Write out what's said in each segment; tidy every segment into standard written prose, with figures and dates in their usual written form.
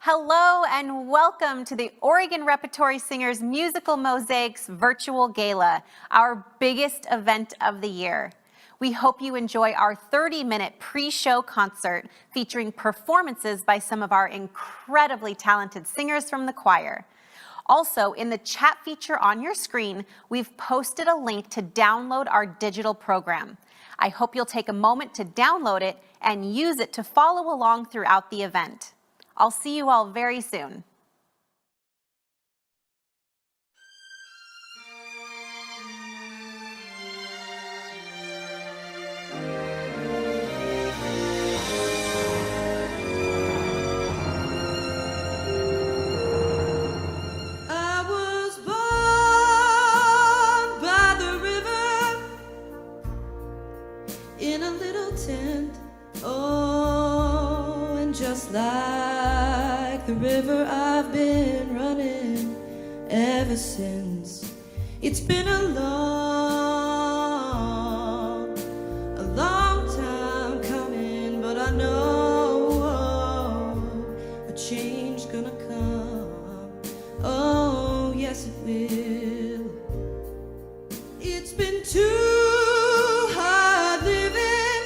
Hello and welcome to the Oregon Repertory Singers Musical Mosaics Virtual Gala, our biggest event of the year. We hope you enjoy our 30-minute pre-show concert featuring performances by some of our incredibly talented singers from the choir. Also, in the chat feature on your screen, we've posted a link to download our digital program. I hope you'll take a moment to download it and use it to follow along throughout the event. I'll see you all very soon. I was born by the river in a little tent. Oh, and just like the river, I've been running ever since. It's been a long time coming, but I know a change gonna come. Oh, yes it will. It's been too hard living,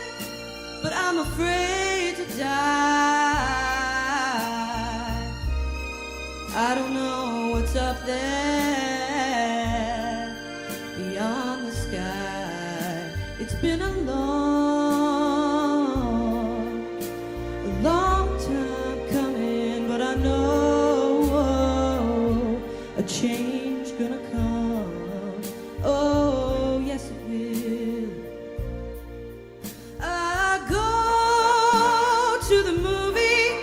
but I'm afraid to die. I don't know what's up there beyond the sky. It's been a long time coming, but I know a change gonna come. Oh, yes it will. I go to the movie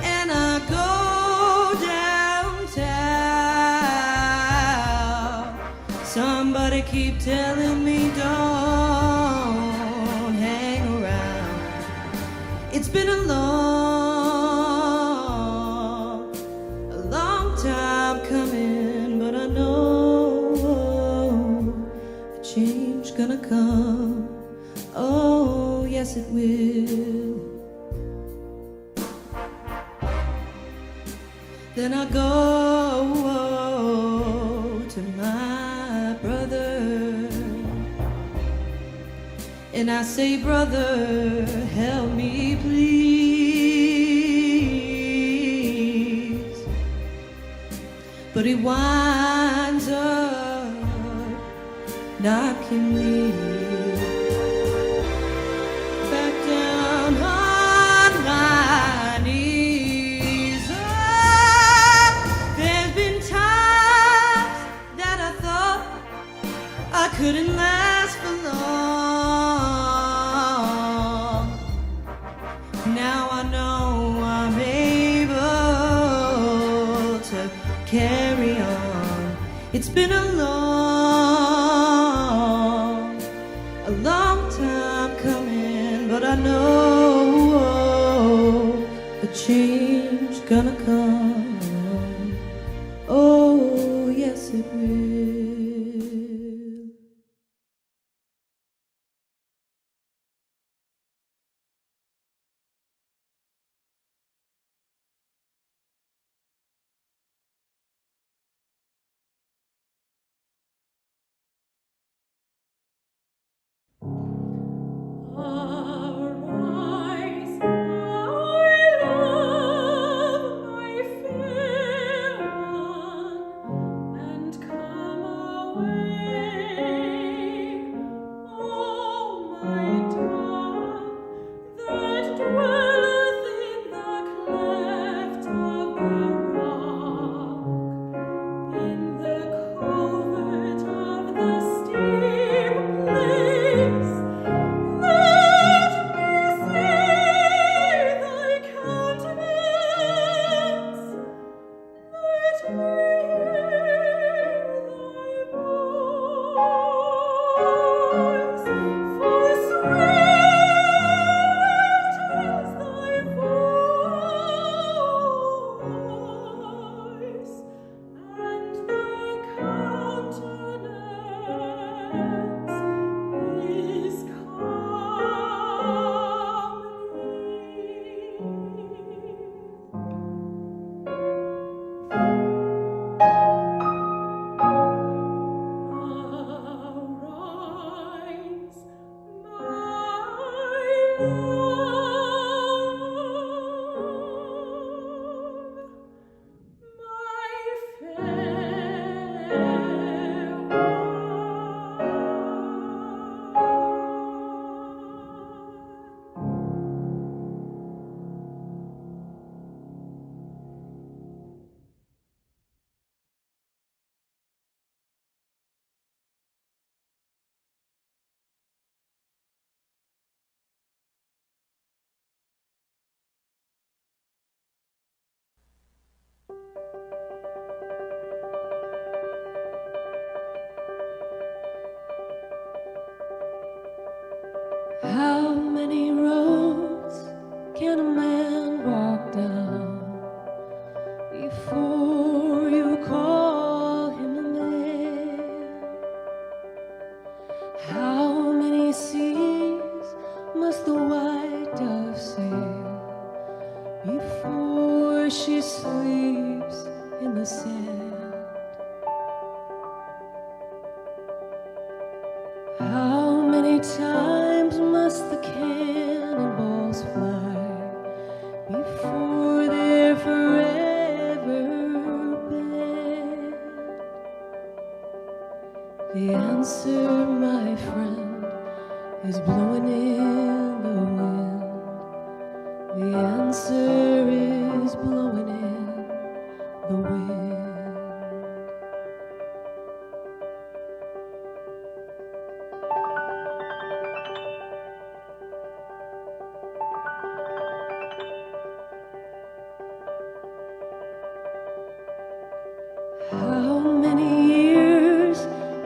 and I go downtown. Somebody keep telling me don't hang around. It's been a long time coming, but I know a change gonna come. Oh, yes it will. Then I go to my brother and I say, brother, help me please. But he winds up knocking me back down on my knees. Oh, there's been times that I thought I couldn't last for long. Now I know I'm able to carry on. It's been a long time coming, but I know a change gonna come. Oh, yes it will. Arise, my love, my fair one, and come away, oh my dove, that dwelleth in the cleft of the rock, in the covert of the steep place. Let me down before you call him a man. How many seas must the white dove sail before she sleeps in the sand? How many times must the cannonballs fly before they're forever banned? The answer, my friend, is blowing in the wind. The answer is blowing in the wind. How many years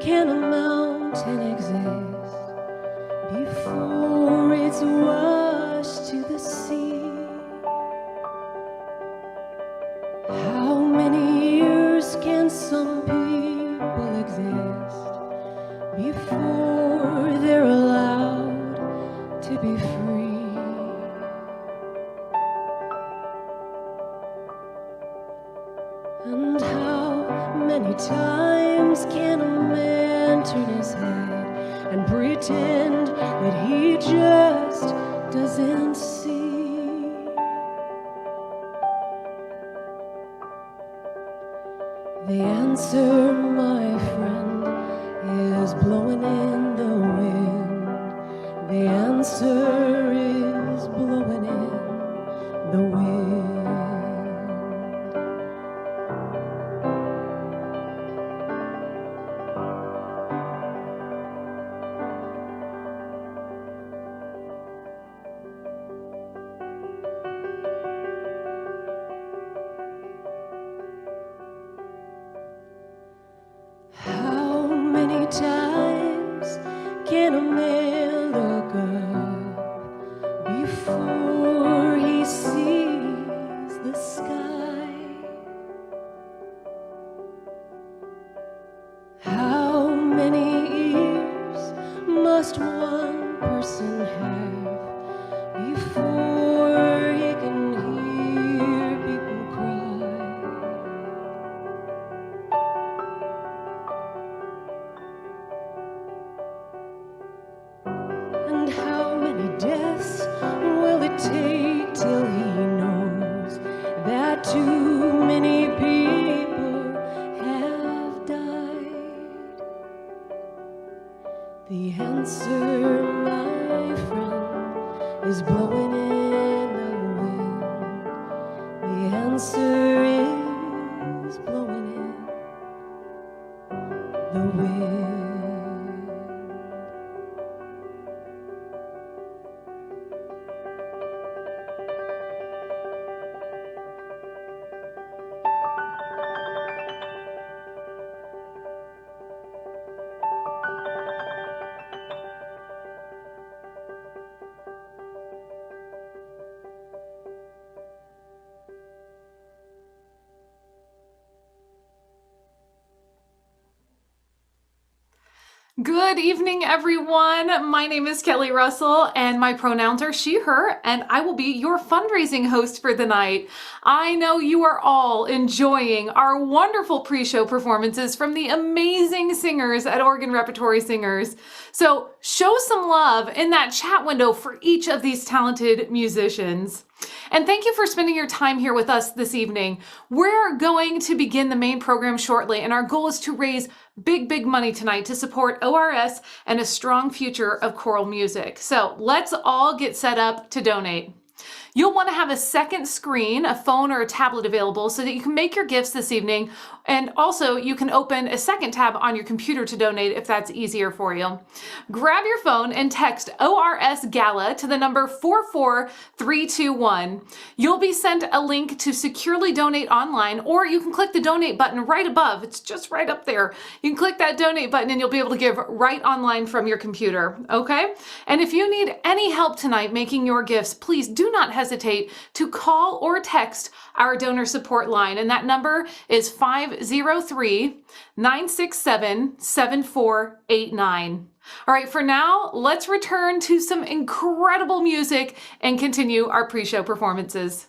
can a mountain exist before it's washed to the sea? How many years can some people exist before they're allowed to be free? And how many times can a man turn his head and pretend that he just doesn't see? The answer, my friend, is blowing in the wind. The answer is blowing in the wind. How many times can a man look up before he sees the sky? How many ears must one person have before he can hear people cry? And how many deaths will it take till he knows that too many people have died? The answer, my friend, is blowing in the wind. The answer is blowing in the wind. Good evening, everyone. My name is Kelly Russell, and my pronouns are she, her, and I will be your fundraising host for the night. I know you are all enjoying our wonderful pre-show performances from the amazing singers at Oregon Repertory Singers. So show some love in that chat window for each of these talented musicians. And thank you for spending your time here with us this evening. We're going to begin the main program shortly, and our goal is to raise big money tonight to support ORS and a strong future of choral music. So let's all get set up to donate. You'll want to have a second screen, a phone or a tablet available so that you can make your gifts this evening. And also you can open a second tab on your computer to donate if that's easier for you. Grab your phone and text ORS Gala to the number 44321. You'll be sent a link to securely donate online, or you can click the donate button right above. It's just right up there. You can click that donate button and you'll be able to give right online from your computer, okay? And if you need any help tonight making your gifts, please do not hesitate hesitate to call or text our donor support line, and that number is 503-967-7489. All right, for now, let's return to some incredible music and continue our pre-show performances.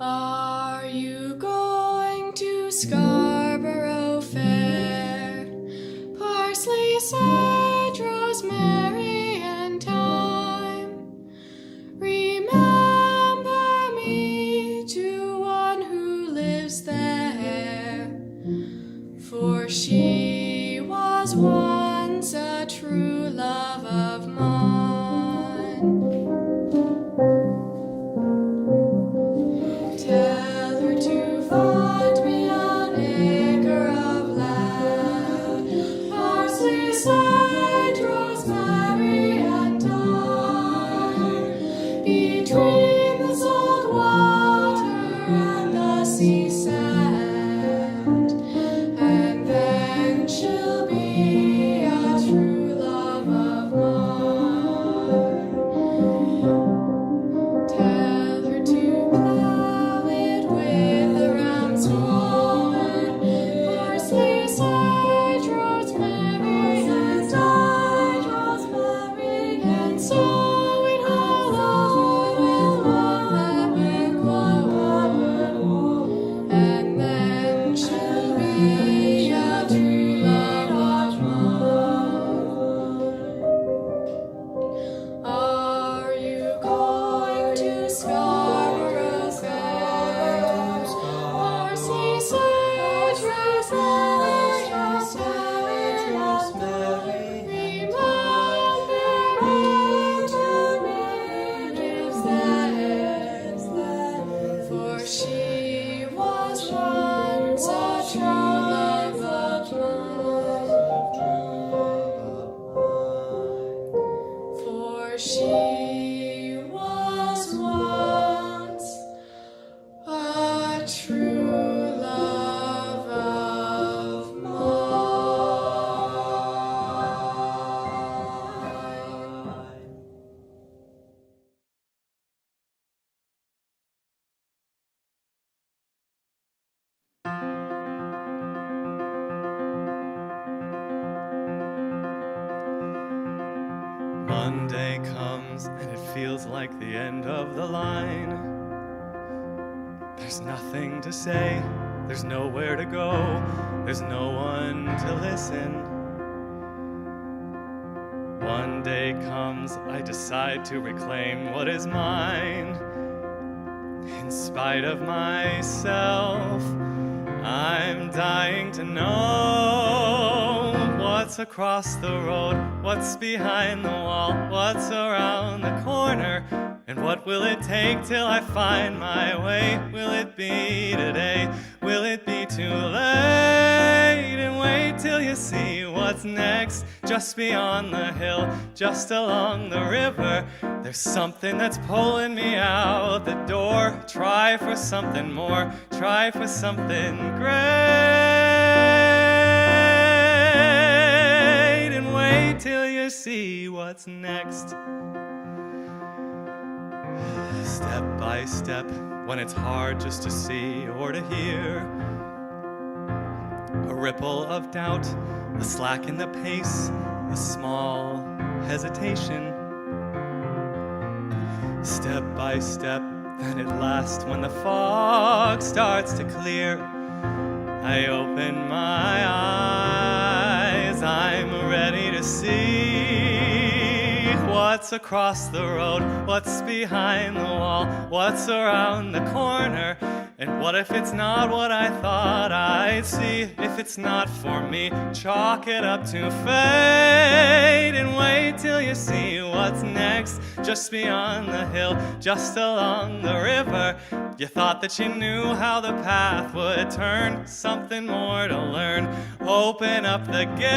Are you going to Scarborough Fair? Parsley, sage, rosemary, and thyme. Remember me to one who lives there, for she was once a true love of mine. feels like the end of the line. There's nothing to say, there's nowhere to go, there's no one to listen. One day comes, I decide to reclaim what is mine. In spite of myself, I'm dying to know what's across the road, what's behind the wall, what's around the corner, and what will it take till I find my way? Will it be today? Will it be too late? And wait till you see what's next, just beyond the hill, just along the river. There's something that's pulling me out the door. Try for something more, try for something great, and wait till you see what's next. Step by step, when it's hard just to see or to hear, a ripple of doubt, a slack in the pace, a small hesitation. Step by step, then at last, when the fog starts to clear, I open my eyes, I'm ready to see what's across the road, what's behind the wall, what's around the corner. And what if it's not what I thought I'd see? If it's not for me, chalk it up to fate, and wait till you see what's next, just beyond the hill, just along the river. You thought that you knew how the path would turn, something more to learn. Open up the gate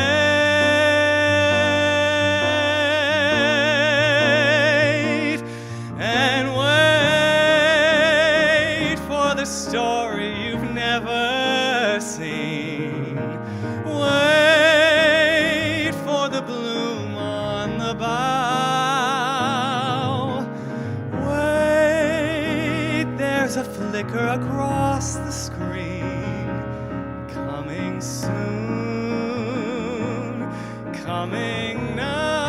and wait for the story you've never seen. Wait for the bloom on the bough. Wait, there's a flicker across the screen. Coming soon, coming now.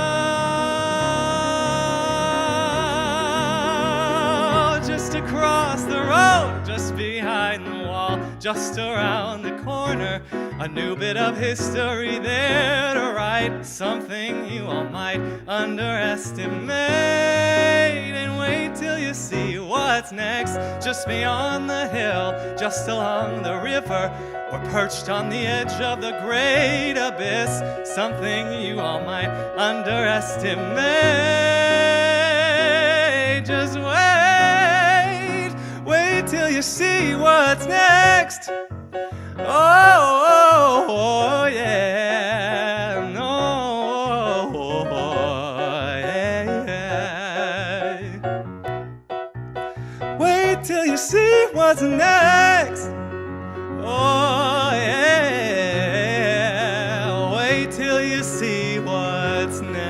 Just across the road, just behind the wall, just around the corner, a new bit of history there to write. Something you all might underestimate, and wait till you see what's next, just beyond the hill, just along the river, or perched on the edge of the great abyss. Something you all might underestimate. Just wait till you see what's next. Oh, yeah, no, yeah. Wait till you see what's next. Oh, yeah, wait till you see what's next.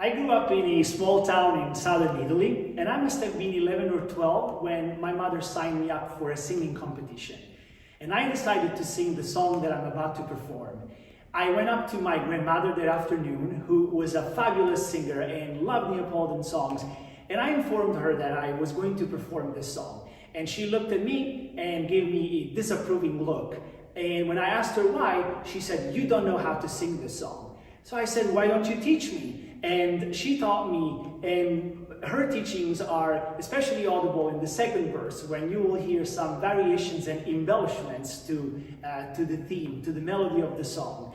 I grew up in a small town in southern Italy, and I must have been 11 or 12 when my mother signed me up for a singing competition. And I decided to sing the song that I'm about to perform. I went up to my grandmother that afternoon, who was a fabulous singer and loved Neapolitan songs, and I informed her that I was going to perform this song. And she looked at me and gave me a disapproving look. And when I asked her why, she said, "You don't know how to sing this song." So I said, "Why don't you teach me?" And she taught me, and her teachings are especially audible in the second verse, when you will hear some variations and embellishments to the theme, to the melody of the song.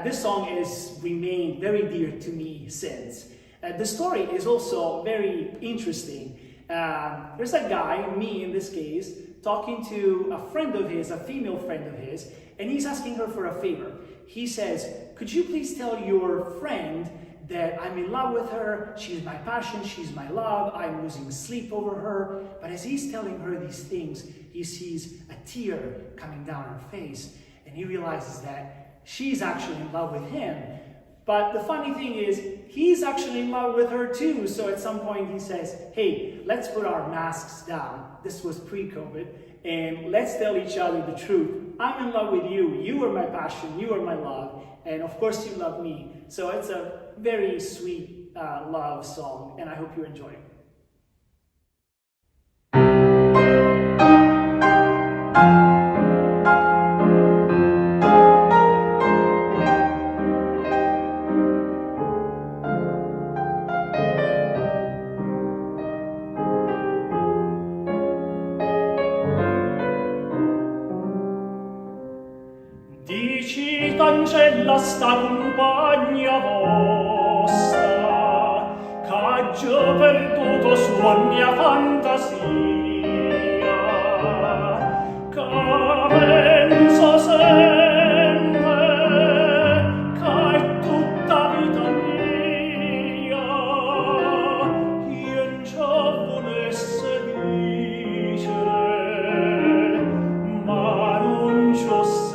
This song has remained very dear to me since. The story is also very interesting. There's a guy, me in this case, talking to a friend of his, a female friend of his, and he's asking her for a favor. He says, "Could you please tell your friend that I'm in love with her, she's my passion, she's my love, I'm losing sleep over her." But as he's telling her these things, he sees a tear coming down her face, and he realizes that she's actually in love with him. But the funny thing is, he's actually in love with her too. So at some point he says, hey, let's put our masks down. This was pre-COVID. And let's tell each other the truth. I'm in love with you. You are my passion. You are my love. And of course you love me. So it's a very sweet love song. And I hope you enjoy it. Dici cancella sta compagna vostra, c'ha già perduto sua mia fantasia, che penso sempre che è tutta vita mia, io non ci volesse dicere, ma non ci sa.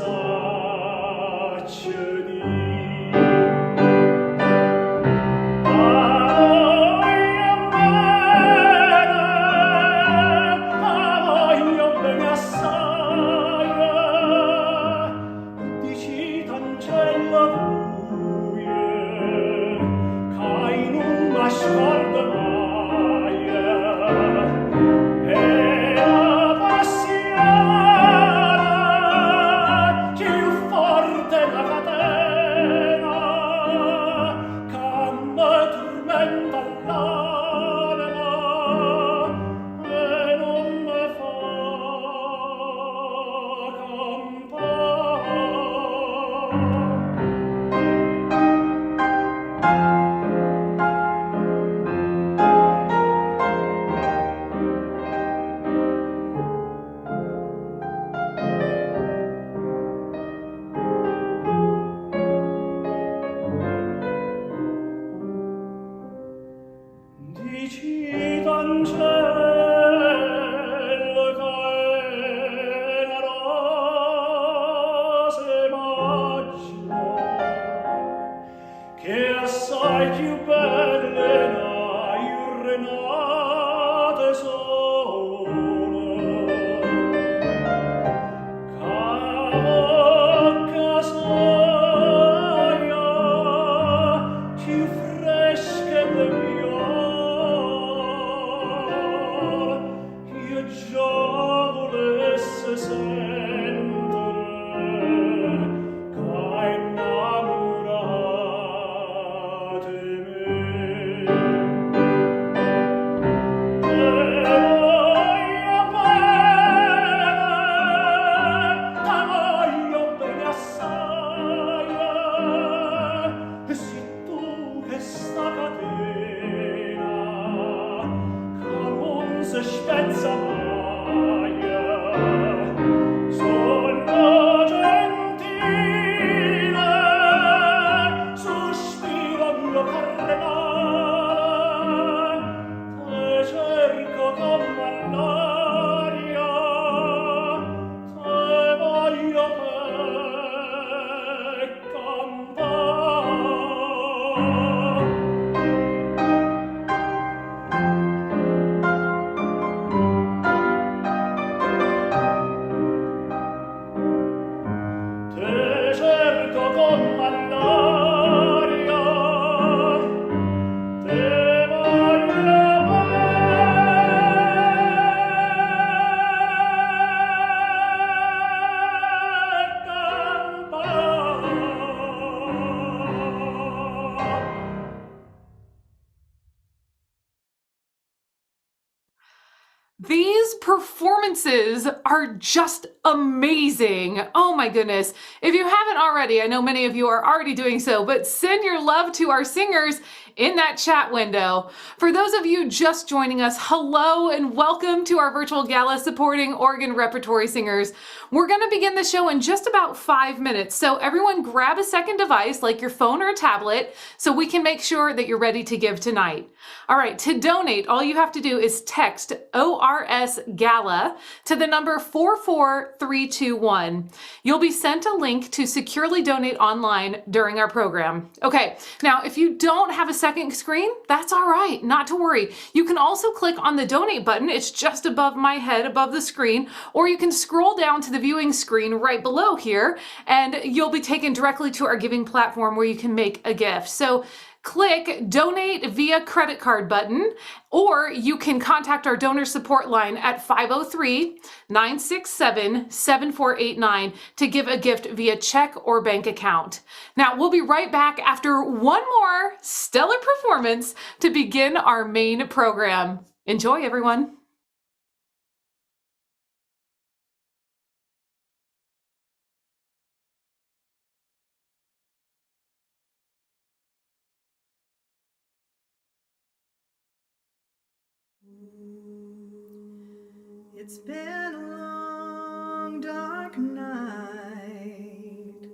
These performances are just amazing. Oh my goodness. If you haven't already, I know many of you are already doing so, but send your love to our singers in that chat window. For those of you just joining us, hello and welcome to our virtual gala supporting Oregon Repertory Singers. We're going to begin the show in just about 5 minutes, so everyone grab a second device like your phone or a tablet so we can make sure that you're ready to give tonight. All right, to donate, all you have to do is text ORS Gala to the number 44321. You'll be sent a link to securely donate online during our program. Okay, now if you don't have a second screen, that's all right, not to worry. You can also click on the donate button. It's just above my head, above the screen, or you can scroll down to the viewing screen right below here, and you'll be taken directly to our giving platform where you can make a gift. So click donate via credit card button, or you can contact our donor support line at 503-967-7489 to give a gift via check or bank account. Now, we'll be right back after one more stellar performance to begin our main program. Enjoy, everyone. It's been a long, dark night,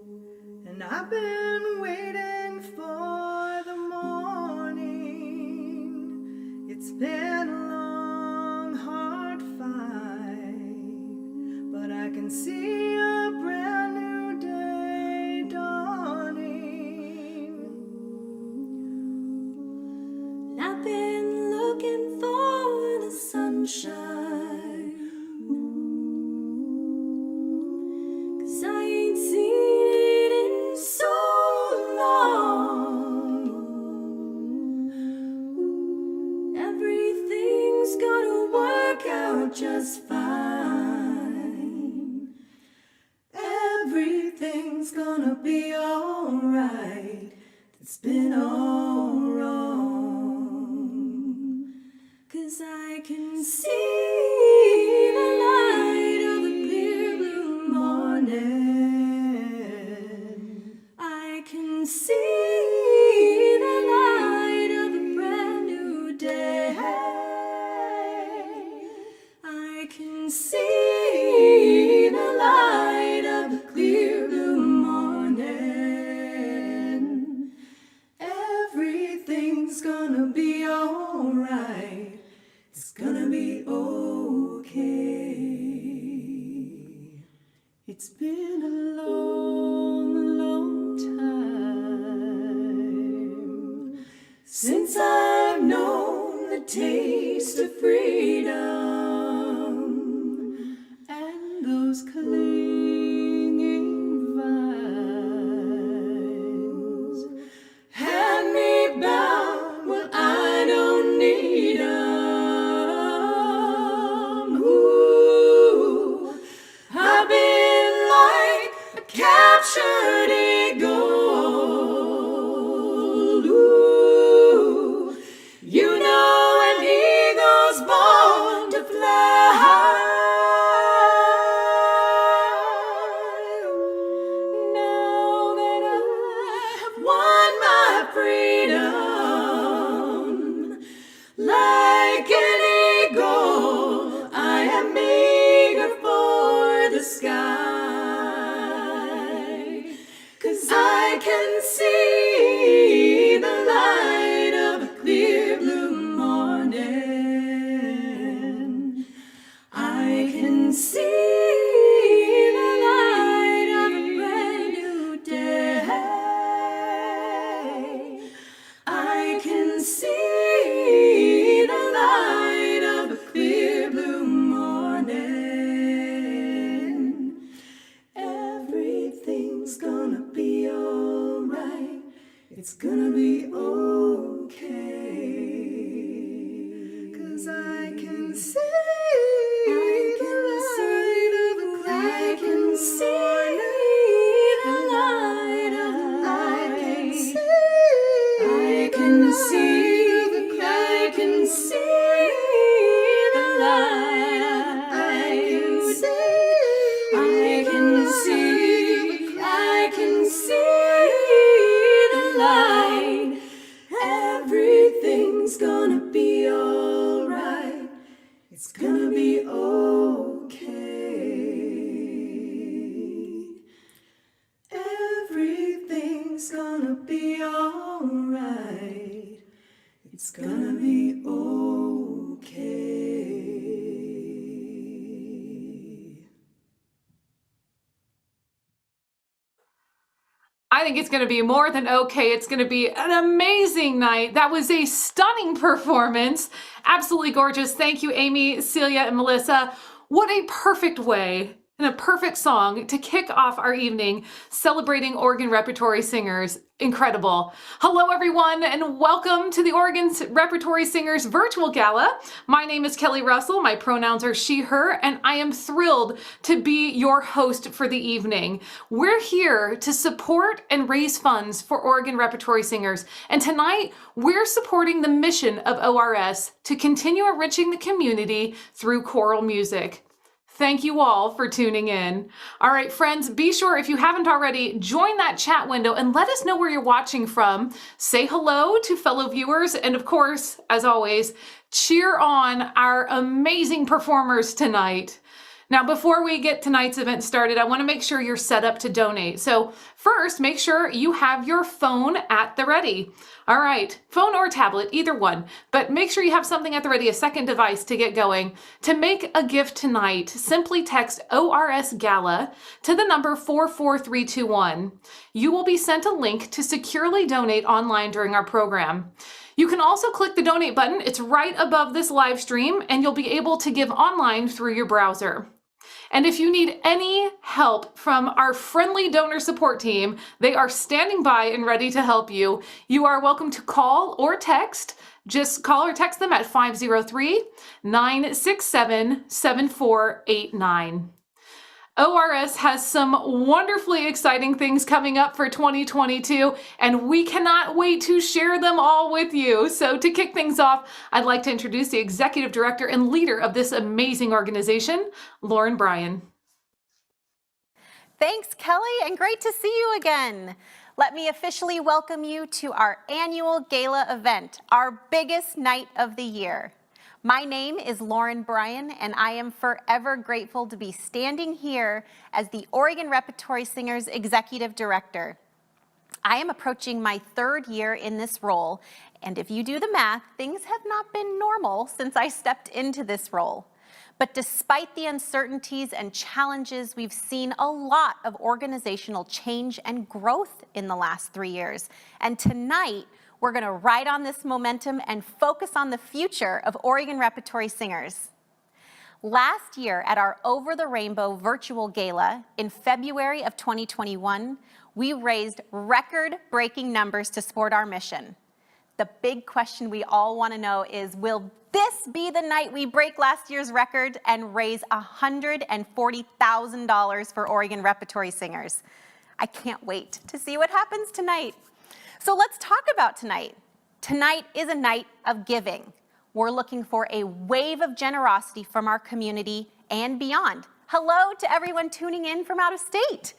and I've been waiting for the morning. It's been a long, hard fight, but I can see a brand new day dawning. I've been looking for the sunshine, just fine. Everything's gonna be alright. It's been all wrong, 'cause I can see the light of a clear blue morning. I can see the light of a brand new day. I can see the light of a clear blue morning. Everything's gonna be alright. It's gonna be okay. It's been a long, long time since I've known the taste of freedom. Those clinging vines had me bound when I don't need 'em. Ooh, I've been like a captured eagle. Ooh, you know an eagle's born to fly. I can see the light of a clear blue morning. I can see the light of a brand new day. I can see the light of a clear blue morning. Everything's gonna be alright. It's gonna be okay. 'Cause I can see the light of a clear blue morning. I can see the light. I can see the light. I can see the light. Every gonna be okay. I think it's going to be more than okay. It's going to be an amazing night. That was a stunning performance. Absolutely gorgeous. Thank you, Amy, Celia, and Melissa. What a perfect way and a perfect song to kick off our evening celebrating Oregon Repertory Singers. Incredible. Hello, everyone, and welcome to the Oregon Repertory Singers Virtual Gala. My name is Kelly Russell. My pronouns are she, her, and I am thrilled to be your host for the evening. We're here to support and raise funds for Oregon Repertory Singers, and tonight we're supporting the mission of ORS to continue enriching the community through choral music. Thank you all for tuning in. All right, friends, be sure, if you haven't already, join that chat window and let us know where you're watching from. Say hello to fellow viewers, and of course, as always, cheer on our amazing performers tonight. Now, before we get tonight's event started, I want to make sure you're set up to donate. So first, make sure you have your phone at the ready. All right, phone or tablet, either one, but make sure you have something at the ready, a second device to get going. To make a gift tonight, simply text ORS Gala to the number 44321. You will be sent a link to securely donate online during our program. You can also click the donate button. It's right above this live stream, and you'll be able to give online through your browser. And if you need any help from our friendly donor support team, they are standing by and ready to help you. You are welcome to call or text. Just call or text them at 503-967-7489. ORS has some wonderfully exciting things coming up for 2022, and we cannot wait to share them all with you. So to kick things off, I'd like to introduce the executive director and leader of this amazing organization, Lauren Bryan. Thanks, Kelly, and great to see you again. Let me officially welcome you to our annual gala event, our biggest night of the year. My name is Lauren Bryan, and I am forever grateful to be standing here as the Oregon Repertory Singers Executive Director. I am approaching my third year in this role, and if you do the math, things have not been normal since I stepped into this role. But despite the uncertainties and challenges, we've seen a lot of organizational change and growth in the last 3 years. And tonight, we're going to ride on this momentum and focus on the future of Oregon Repertory Singers. Last year at our Over the Rainbow virtual gala in February of 2021, we raised record-breaking numbers to support our mission. The big question we all want to know is, will this be the night we break last year's record and raise $140,000 for Oregon Repertory Singers? I can't wait to see what happens tonight. So let's talk about tonight. Tonight is a night of giving. We're looking for a wave of generosity from our community and beyond. Hello to everyone tuning in from out of state.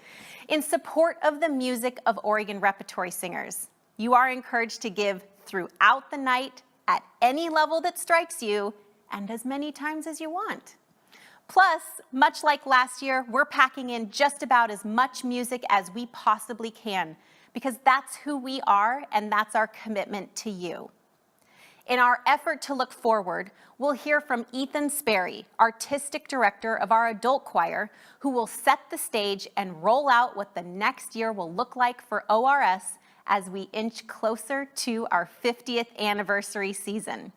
In support of the music of Oregon Repertory Singers, you are encouraged to give throughout the night at any level that strikes you and as many times as you want. Plus, much like last year, we're packing in just about as much music as we possibly can, because that's who we are and that's our commitment to you. In our effort to look forward, we'll hear from Ethan Sperry, Artistic Director of our adult choir, who will set the stage and roll out what the next year will look like for ORS as we inch closer to our 50th anniversary season.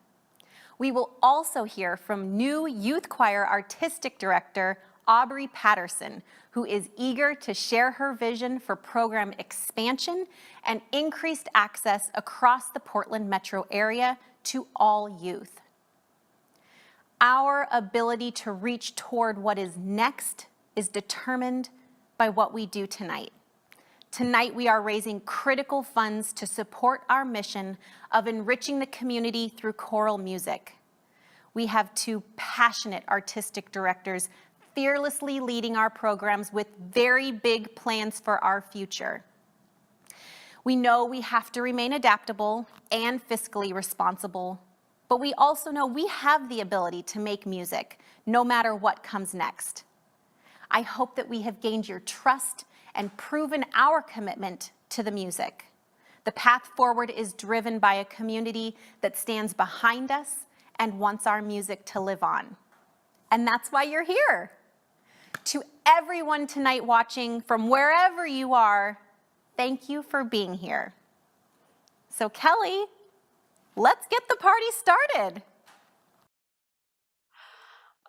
We will also hear from new youth choir Artistic Director Aubrey Patterson, who is eager to share her vision for program expansion and increased access across the Portland metro area to all youth. Our ability to reach toward what is next is determined by what we do tonight. Tonight, we are raising critical funds to support our mission of enriching the community through choral music. We have two passionate artistic directors fearlessly leading our programs with very big plans for our future. We know we have to remain adaptable and fiscally responsible, but we also know we have the ability to make music no matter what comes next. I hope that we have gained your trust and proven our commitment to the music. The path forward is driven by a community that stands behind us and wants our music to live on. And that's why you're here. To everyone tonight watching from wherever you are, thank you for being here. So Kelly, let's get the party started.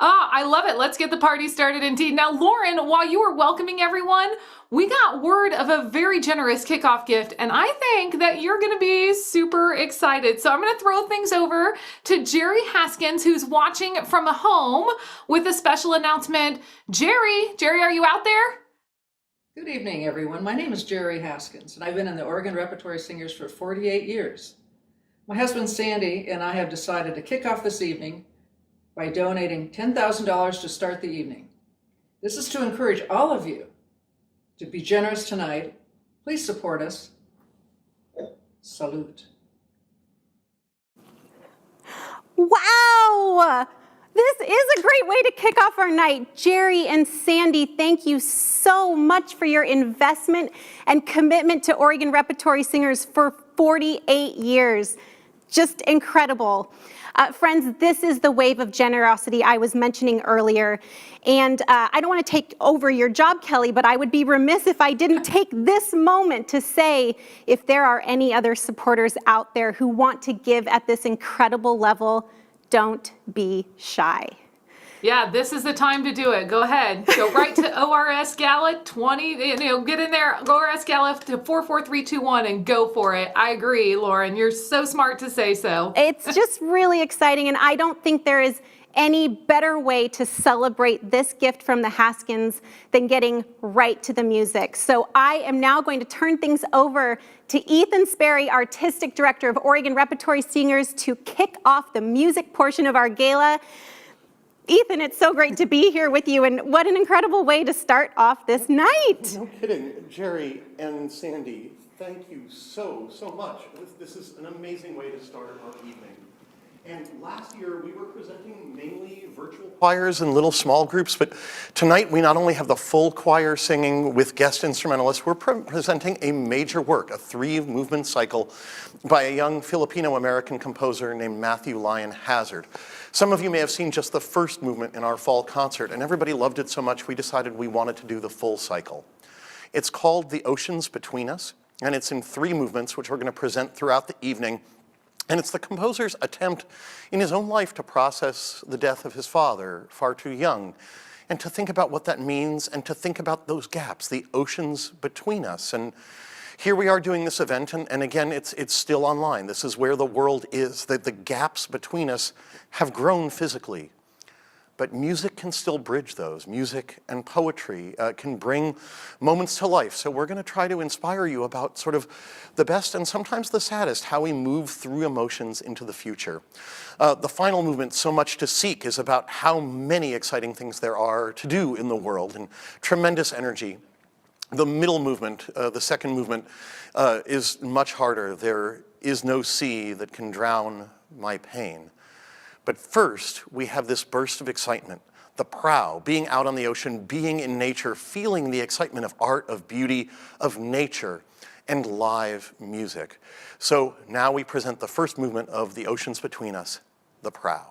I love it. Let's get the party started indeed. Now, Lauren, while you were welcoming everyone, we got word of a very generous kickoff gift, and I think that you're going to be super excited. So I'm going to throw things over to Jerry Haskins, who's watching from home with a special announcement. Jerry, are you out there? Good evening, everyone. My name is Jerry Haskins, and I've been in the Oregon Repertory Singers for 48 years. My husband, Sandy, and I have decided to kick off this evening by donating $10,000 to start the evening. This is to encourage all of you to be generous tonight. Please support us. Salute. Wow! This is a great way to kick off our night. Jerry and Sandy, thank you so much for your investment and commitment to Oregon Repertory Singers for 48 years. Just incredible. Friends, this is the wave of generosity I was mentioning earlier. And I don't want to take over your job, Kelly, but I would be remiss if I didn't take this moment to say if there are any other supporters out there who want to give at this incredible level, don't be shy. Yeah, this is the time to do it. Go ahead. Go right to ORS Gala 20, get in there, ORS Gala to 44321 and go for it. I agree, Lauren. You're so smart to say so. It's just really exciting, and I don't think there is any better way to celebrate this gift from the Haskins than getting right to the music. So I am now going to turn things over to Ethan Sperry, Artistic Director of Oregon Repertory Singers, to kick off the music portion of our gala. Ethan, it's so great to be here with you, and what an incredible way to start off this night. No kidding. Jerry and Sandy, thank you so much. This is an amazing way to start our evening. And last year, we were presenting mainly virtual choirs and little small groups, but tonight we not only have the full choir singing with guest instrumentalists, we're presenting a major work, a 3-movement cycle by a young Filipino-American composer named Matthew Lyon Hazard. Some of you may have seen just the first movement in our fall concert, and everybody loved it so much we decided we wanted to do the full cycle. It's called The Oceans Between Us, and it's in 3 movements, which we're going to present throughout the evening. And it's the composer's attempt in his own life to process the death of his father, far too young, and to think about what that means and to think about those gaps, the oceans between us. And here we are doing this event, and again, it's still online. This is where the world is, that the gaps between us have grown physically. But music can still bridge those. Music and poetry can bring moments to life. So we're going to try to inspire you about sort of the best and sometimes the saddest, how we move through emotions into the future. The final movement, So Much to Seek, is about how many exciting things there are to do in the world and tremendous energy. The middle movement, the second movement, is much harder. There is no sea that can drown my pain. But first, we have this burst of excitement, the prow, being out on the ocean, being in nature, feeling the excitement of art, of beauty, of nature, and live music. So now we present the first movement of The Oceans Between Us, the prow.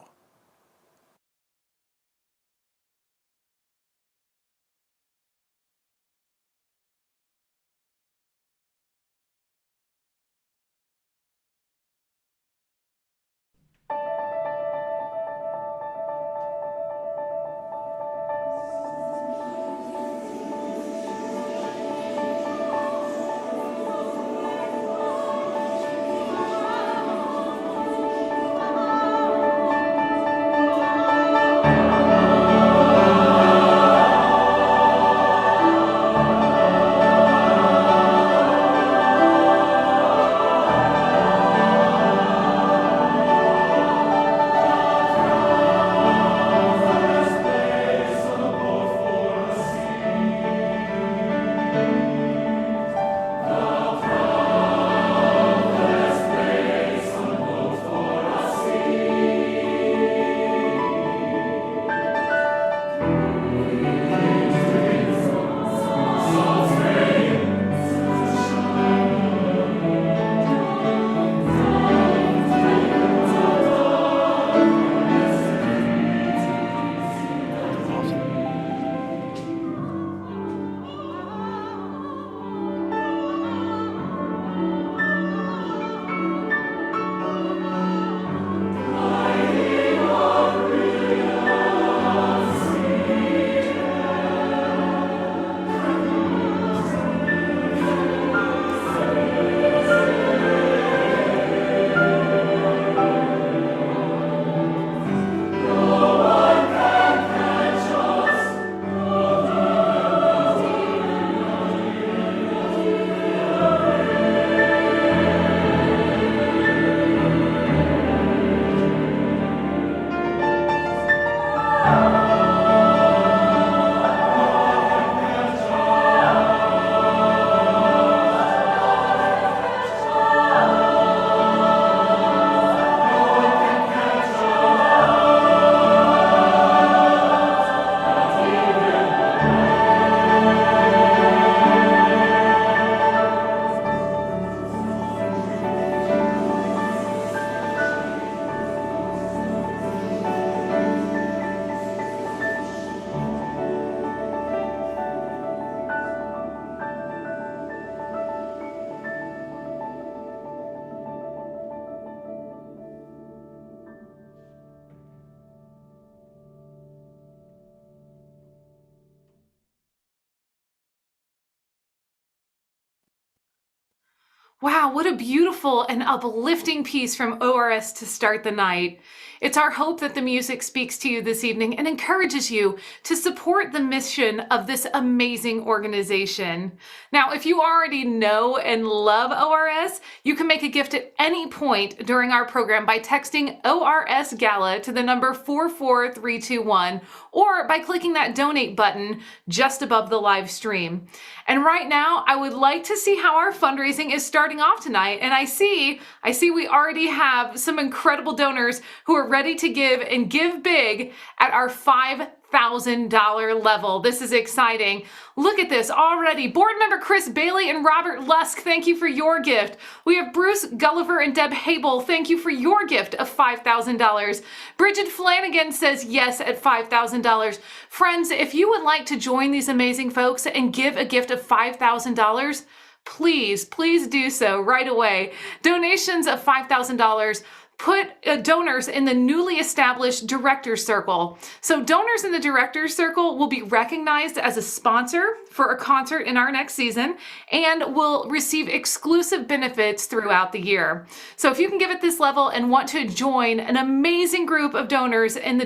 Wow, what a beautiful and uplifting piece from ORS to start the night. It's our hope that the music speaks to you this evening and encourages you to support the mission of this amazing organization. Now, if you already know and love ORS, you can make a gift at any point during our program by texting ORS Gala to the number 44321 or by clicking that donate button just above the live stream. And right now, I would like to see how our fundraising is starting off tonight. And I see we already have some incredible donors who are ready to give and give big at our $5,000 level. This is exciting. Look at this already. Board member Chris Bailey and Robert Lusk, thank you for your gift. We have Bruce Gulliver and Deb Habel, thank you for your gift of $5,000. Bridget Flanagan says yes at $5,000. Friends, if you would like to join these amazing folks and give a gift of $5,000, please do so right away. Donations of $5,000 put donors in the newly established Director's Circle. So donors in the Director's Circle will be recognized as a sponsor for a concert in our next season and will receive exclusive benefits throughout the year. So if you can give at this level and want to join an amazing group of donors in the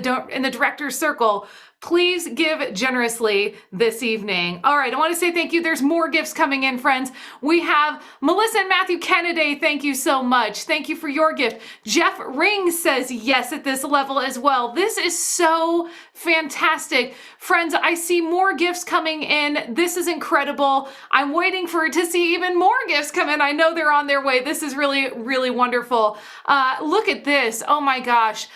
Director's Circle, please give generously this evening. All right, I want to say thank you. There's more gifts coming in, friends. We have Melissa and Matthew Kennedy. Thank you so much. Thank you for your gift. Jeff Ring says yes at this level as well. This is so fantastic. Friends, I see more gifts coming in. This is incredible. I'm waiting to see even more gifts come in. I know they're on their way. This is really, really wonderful. Look at this. Oh my gosh.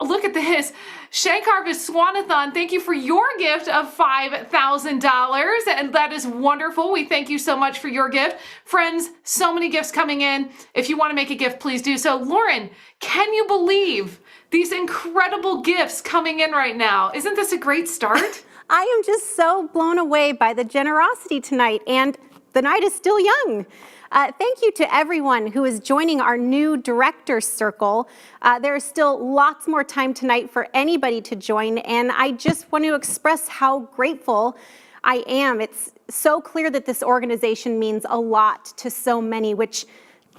Look at this. Shankar Viswanathan, thank you for your gift of $5,000. And that is wonderful. We thank you so much for your gift. Friends, so many gifts coming in. If you want to make a gift, please do so. Lauren, can you believe these incredible gifts coming in right now? Isn't this a great start? I am just so blown away by the generosity tonight, and the night is still young. Thank you to everyone who is joining our new Director's Circle. There is still lots more time tonight for anybody to join, and I just want to express how grateful I am. It's so clear that this organization means a lot to so many, which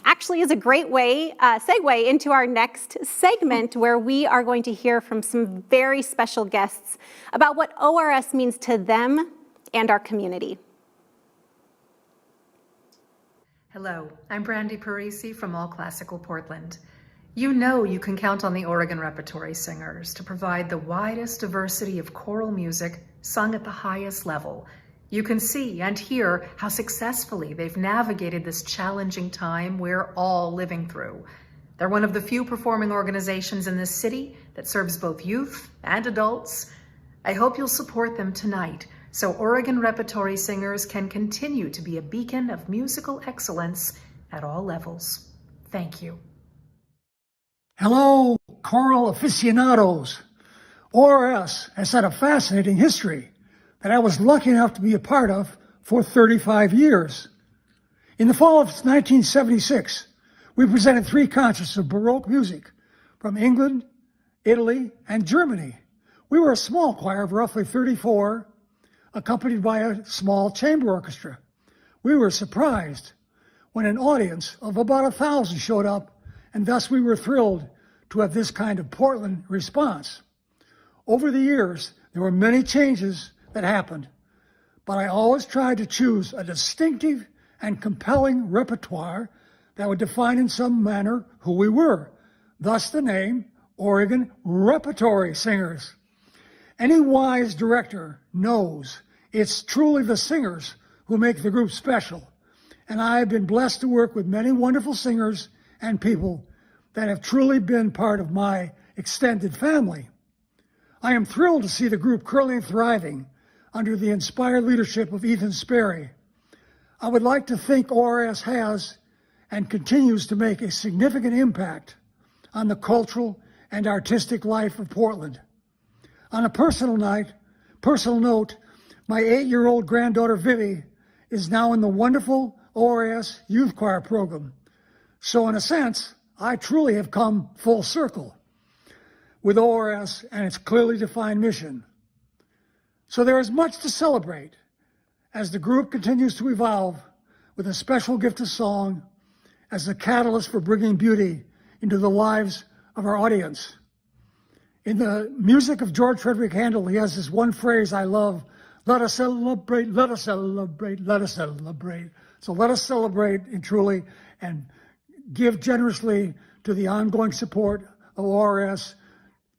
actually is a great segue into our next segment, where we are going to hear from some very special guests about what ORS means to them and our community. Hello, I'm Brandy Parisi from All Classical Portland. You know you can count on the Oregon Repertory Singers to provide the widest diversity of choral music sung at the highest level. You can see and hear how successfully they've navigated this challenging time we're all living through. They're one of the few performing organizations in this city that serves both youth and adults. I hope you'll support them tonight, so Oregon Repertory Singers can continue to be a beacon of musical excellence at all levels. Thank you. Hello, choral aficionados. ORS has had a fascinating history that I was lucky enough to be a part of for 35 years. In the fall of 1976, we presented 3 concerts of Baroque music from England, Italy, and Germany. We were a small choir of roughly 34, accompanied by a small chamber orchestra. We were surprised when an audience of about 1,000 showed up, and thus we were thrilled to have this kind of Portland response. Over the years, there were many changes that happened, but I always tried to choose a distinctive and compelling repertoire that would define in some manner who we were, thus the name Oregon Repertory Singers. Any wise director knows it's truly the singers who make the group special, and I have been blessed to work with many wonderful singers and people that have truly been part of my extended family. I am thrilled to see the group currently thriving under the inspired leadership of Ethan Sperry. I would like to think ORS has and continues to make a significant impact on the cultural and artistic life of Portland. On a personal note, my 8-year-old granddaughter Vivi is now in the wonderful ORS Youth Choir program. So in a sense, I truly have come full circle with ORS and its clearly defined mission. So there is much to celebrate as the group continues to evolve with a special gift of song as a catalyst for bringing beauty into the lives of our audience. In the music of George Frederick Handel, he has this one phrase I love: let us celebrate, let us celebrate, let us celebrate. So let us celebrate and truly and give generously to the ongoing support of ORS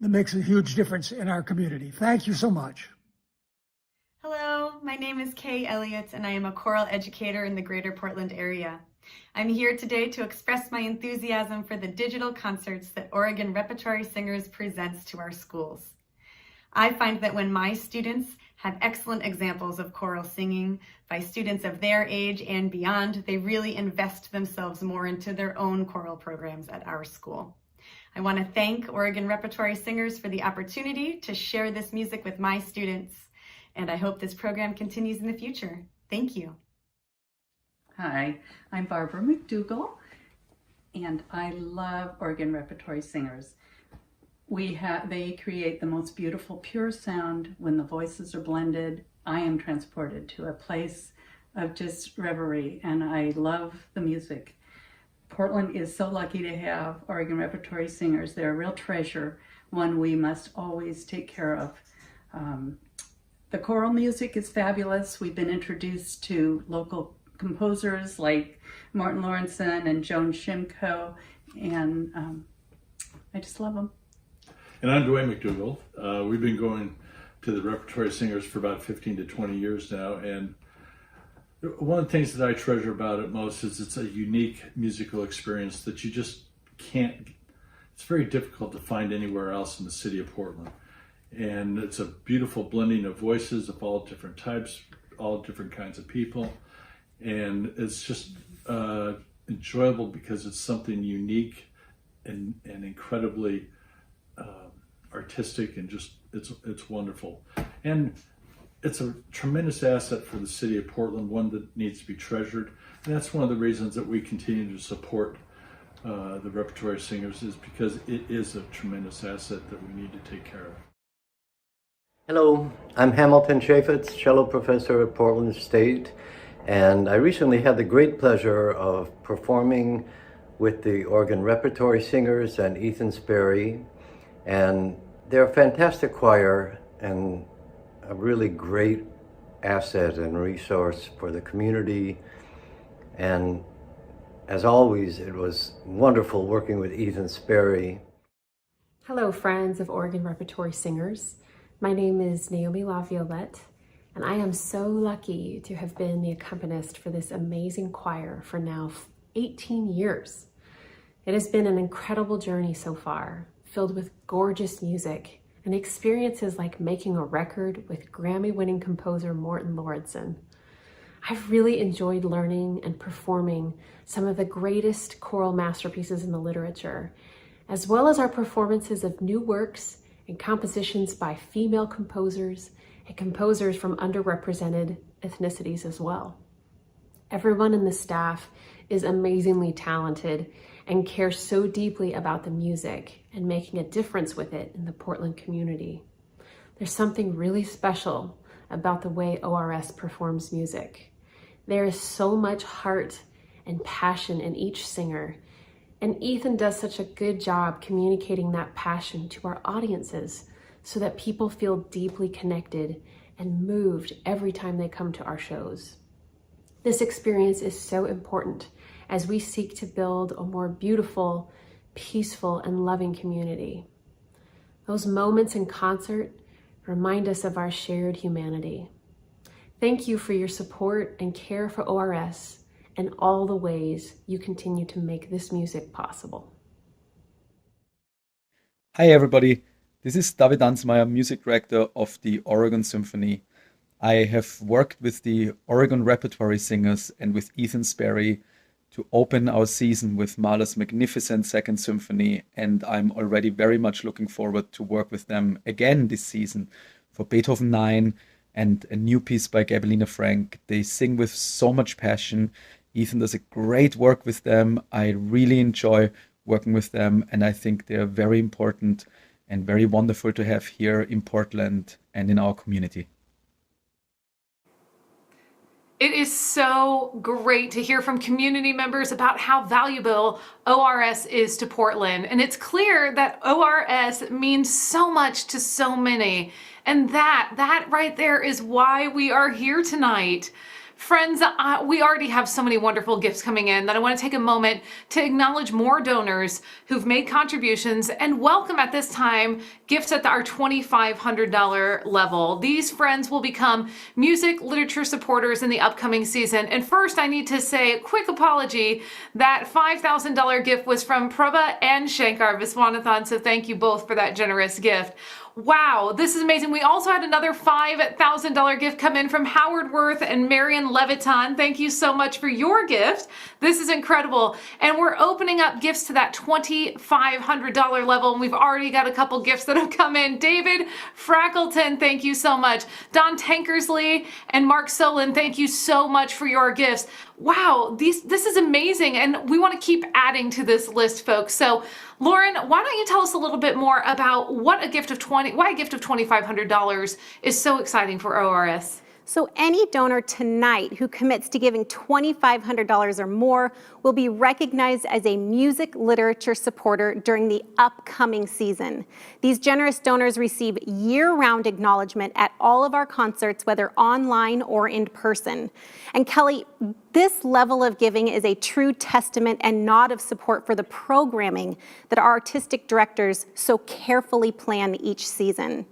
that makes a huge difference in our community. Thank you so much. Hello, my name is Kay Elliott and I am a choral educator in the Greater Portland area. I'm here today to express my enthusiasm for the digital concerts that Oregon Repertory Singers presents to our schools. I find that when my students have excellent examples of choral singing by students of their age and beyond, they really invest themselves more into their own choral programs at our school. I want to thank Oregon Repertory Singers for the opportunity to share this music with my students, and I hope this program continues in the future. Thank you. Hi, I'm Barbara McDougall, and I love Oregon Repertory Singers. They create the most beautiful, pure sound. When the voices are blended, I am transported to a place of just reverie, and I love the music. Portland is so lucky to have Oregon Repertory Singers. They're a real treasure, one we must always take care of. The choral music is fabulous. We've been introduced to local composers like Martin Lawrenson and Joan Shimko, and I just love them. And I'm Dwayne McDougall. We've been going to the Repertory Singers for about 15 to 20 years now, and one of the things that I treasure about it most is it's a unique musical experience that you just can't, it's very difficult to find anywhere else in the city of Portland. And it's a beautiful blending of voices of all different types, all different kinds of people. And it's just enjoyable because it's something unique and incredibly artistic, and just it's wonderful. And it's a tremendous asset for the city of Portland, one that needs to be treasured. And that's one of the reasons that we continue to support the Repertory Singers, is because it is a tremendous asset that we need to take care of. Hello, I'm Hamilton Chaffetz, cello professor at Portland State, and I recently had the great pleasure of performing with the Oregon Repertory Singers and Ethan Sperry, and they're a fantastic choir and a really great asset and resource for the community. And as always, it was wonderful working with Ethan Sperry. Hello, friends of Oregon Repertory Singers. My name is Naomi LaViolette, and I am so lucky to have been the accompanist for this amazing choir for now 18 years. It has been an incredible journey so far, filled with gorgeous music and experiences like making a record with Grammy-winning composer Martin Lawrenson. I've really enjoyed learning and performing some of the greatest choral masterpieces in the literature, as well as our performances of new works and compositions by female composers and composers from underrepresented ethnicities as well. Everyone in the staff is amazingly talented and cares so deeply about the music and making a difference with it in the Portland community. There's something really special about the way ORS performs music. There is so much heart and passion in each singer, and Ethan does such a good job communicating that passion to our audiences so that people feel deeply connected and moved every time they come to our shows. This experience is so important as we seek to build a more beautiful, peaceful, and loving community. Those moments in concert remind us of our shared humanity. Thank you for your support and care for ORS and all the ways you continue to make this music possible. Hi everybody, this is David Ansmeyer, music director of the Oregon Symphony. I have worked with the Oregon Repertory Singers and with Ethan Sperry to open our season with Mahler's magnificent Second Symphony, and I'm already very much looking forward to work with them again this season for Beethoven 9 and a new piece by Gabelina Frank. They sing with so much passion. Ethan does a great work with them. I really enjoy working with them, and I think they're very important and very wonderful to have here in Portland and in our community. It is so great to hear from community members about how valuable ORS is to Portland. And it's clear that ORS means so much to so many. And that right there is why we are here tonight. Friends, we already have so many wonderful gifts coming in that I want to take a moment to acknowledge more donors who've made contributions and welcome at this time gifts at our $2,500 level. These friends will become music literature supporters in the upcoming season. And first, I need to say a quick apology. That $5,000 gift was from Prabha and Shankar Viswanathan, so thank you both for that generous gift. Wow, this is amazing. We also had another $5,000 gift come in from Howard Worth and Marion Leviton. Thank you so much for your gift. This is incredible. And we're opening up gifts to that $2,500 level. And we've already got a couple gifts that have come in. David Frackleton, thank you so much. Don Tankersley and Mark Solon, thank you so much for your gifts. Wow, this is amazing. And we want to keep adding to this list, folks. So Lauren, why don't you tell us a little bit more about why a gift of $2,500 is so exciting for ORS? So any donor tonight who commits to giving $2,500 or more will be recognized as a music literature supporter during the upcoming season. These generous donors receive year-round acknowledgement at all of our concerts, whether online or in person. And Kelly, this level of giving is a true testament and nod of support for the programming that our artistic directors so carefully plan each season.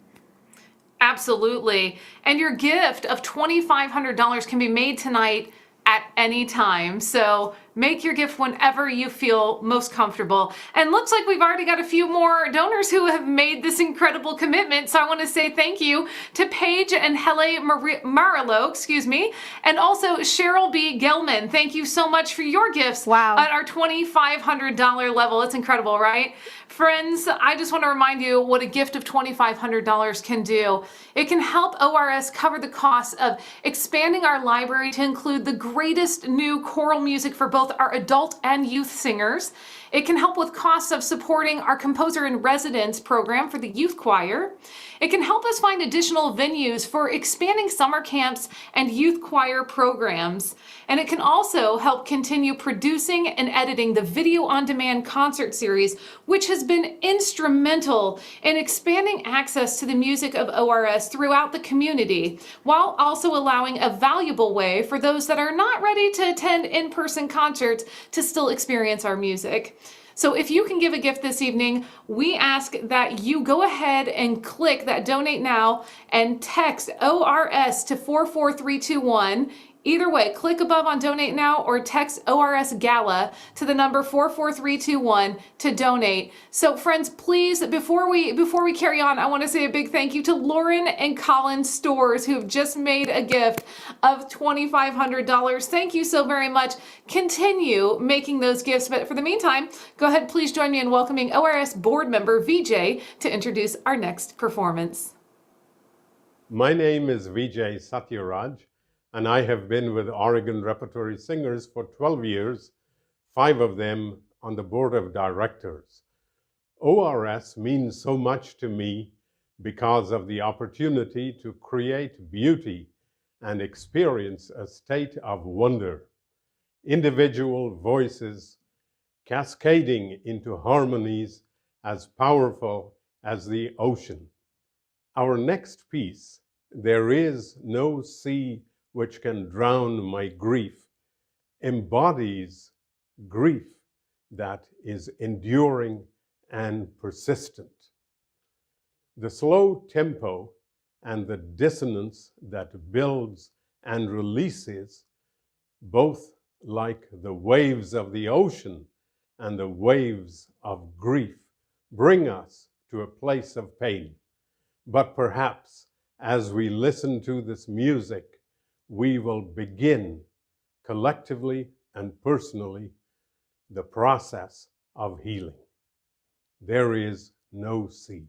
Absolutely. And your gift of $2,500 can be made tonight at any time. So make your gift whenever you feel most comfortable. And looks like we've already got a few more donors who have made this incredible commitment. So I want to say thank you to Paige and Hele Marilo, and also Cheryl B. Gelman. Thank you so much for your gifts at our $2,500 level. It's incredible, right? Friends, I just want to remind you what a gift of $2,500 can do. It can help ORS cover the costs of expanding our library to include the greatest new choral music for both our adult and youth singers. It can help with costs of supporting our Composer in Residence program for the youth choir. It can help us find additional venues for expanding summer camps and youth choir programs. And it can also help continue producing and editing the Video on Demand concert series, which has been instrumental in expanding access to the music of ORS throughout the community, while also allowing a valuable way for those that are not ready to attend in-person concerts to still experience our music. So if you can give a gift this evening, we ask that you go ahead and click that donate now and text ORS to 44321. Either way, click above on donate now or text ORS Gala to the number 44321 to donate. So friends, please, before we carry on, I want to say a big thank you to Lauren and Colin Stores, who have just made a gift of $2,500. Thank you so very much. Continue making those gifts, but for the meantime, go ahead, please join me in welcoming ORS board member VJ to introduce our next performance. My name is Vijay Satyaraj, and I have been with Oregon Repertory Singers for 12 years, 5 of them on the board of directors. ORS means so much to me because of the opportunity to create beauty and experience a state of wonder. Individual voices cascading into harmonies as powerful as the ocean. Our next piece, There Is No Sea Which Can Drown My Grief, embodies grief that is enduring and persistent. The slow tempo and the dissonance that builds and releases, both like the waves of the ocean and the waves of grief, bring us to a place of pain. But perhaps as we listen to this music, we will begin collectively and personally the process of healing. There is no sea.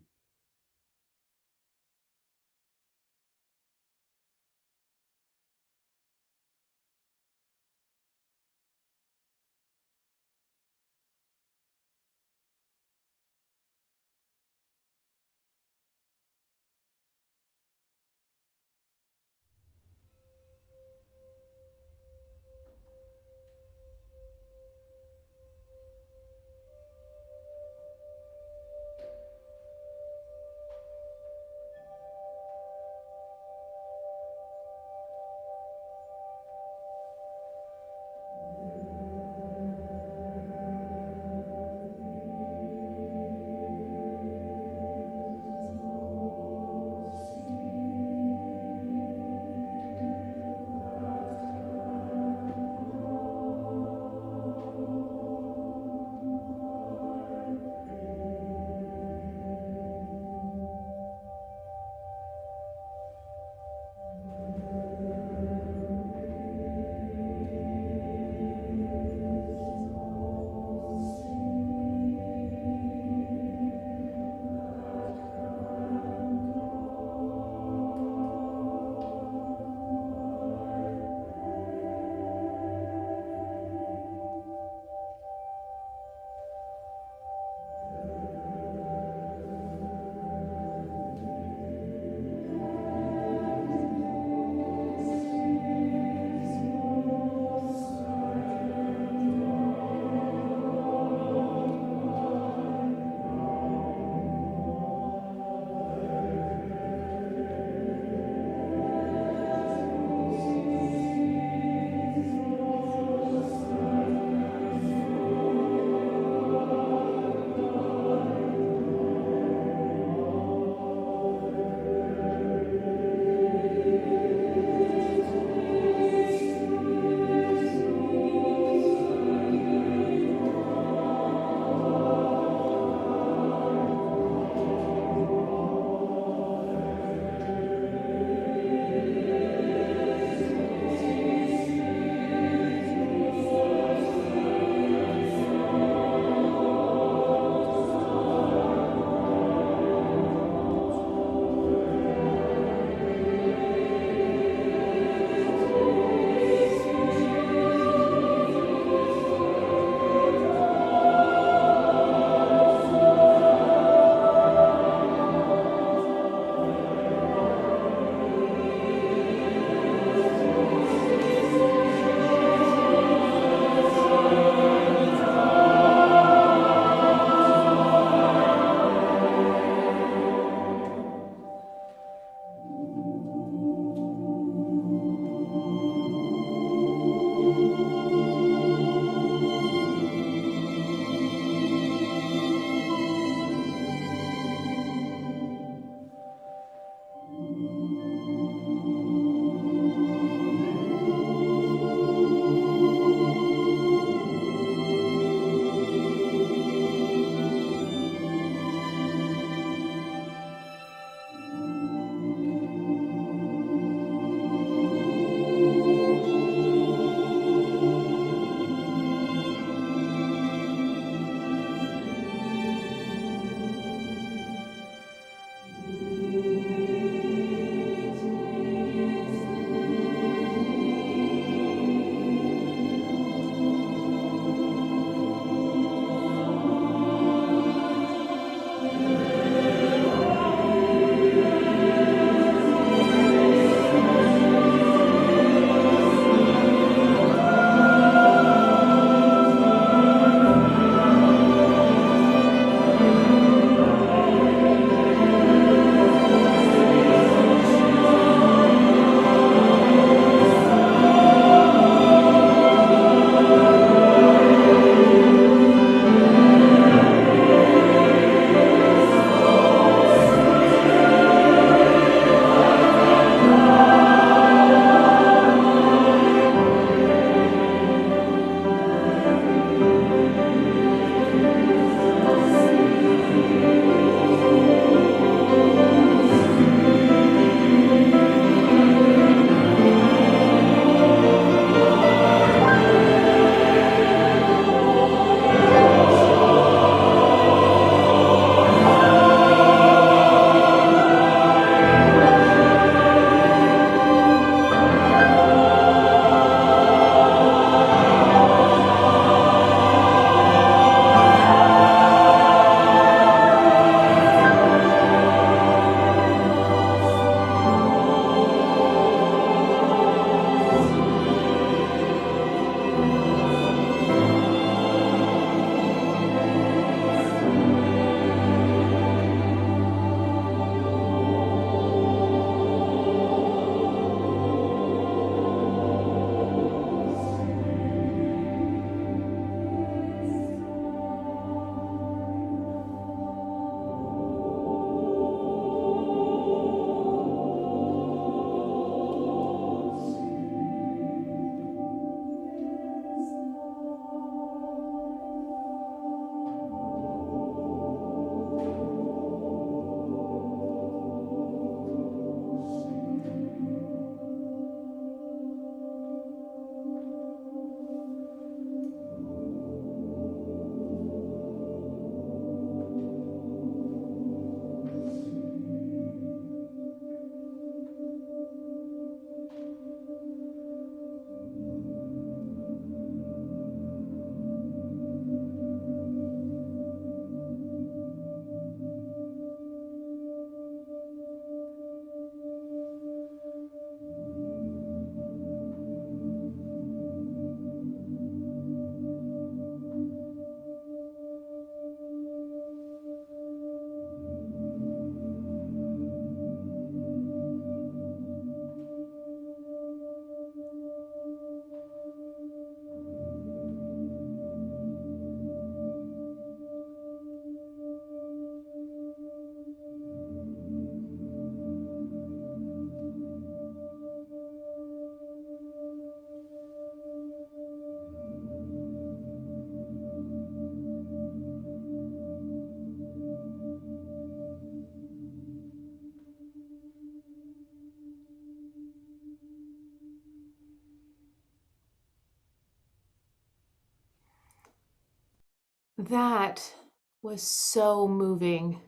That was so moving.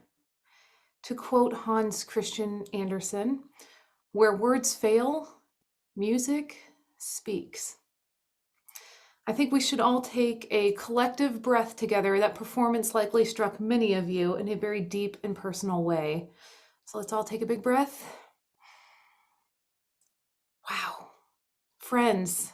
To quote Hans Christian Andersen, where words fail, music speaks. I think we should all take a collective breath together. That performance likely struck many of you in a very deep and personal way. So let's all take a big breath. Wow. Friends,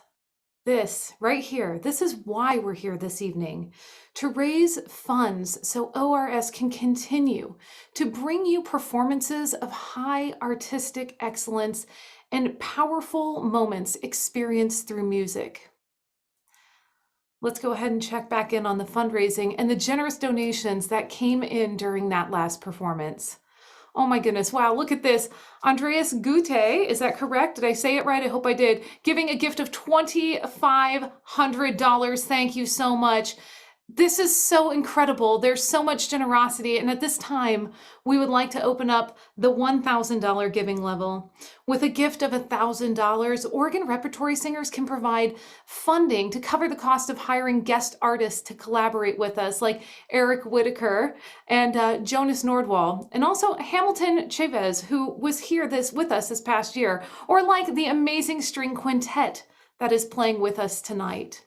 this right here, this is why we're here this evening, to raise funds so ORS can continue to bring you performances of high artistic excellence and powerful moments experienced through music. Let's go ahead and check back in on the fundraising and the generous donations that came in during that last performance. Oh my goodness, wow, look at this. Andreas Gute, is that correct? Did I say it right? I hope I did. Giving a gift of $2,500. Thank you so much. This is so incredible. There's so much generosity. And at this time, we would like to open up the $1,000 giving level. With a gift of $1,000, Oregon Repertory Singers can provide funding to cover the cost of hiring guest artists to collaborate with us, like Eric Whitaker and Jonas Nordwall, and also Hamilton Chavez, who was here with us this past year, or like the amazing string quintet that is playing with us tonight.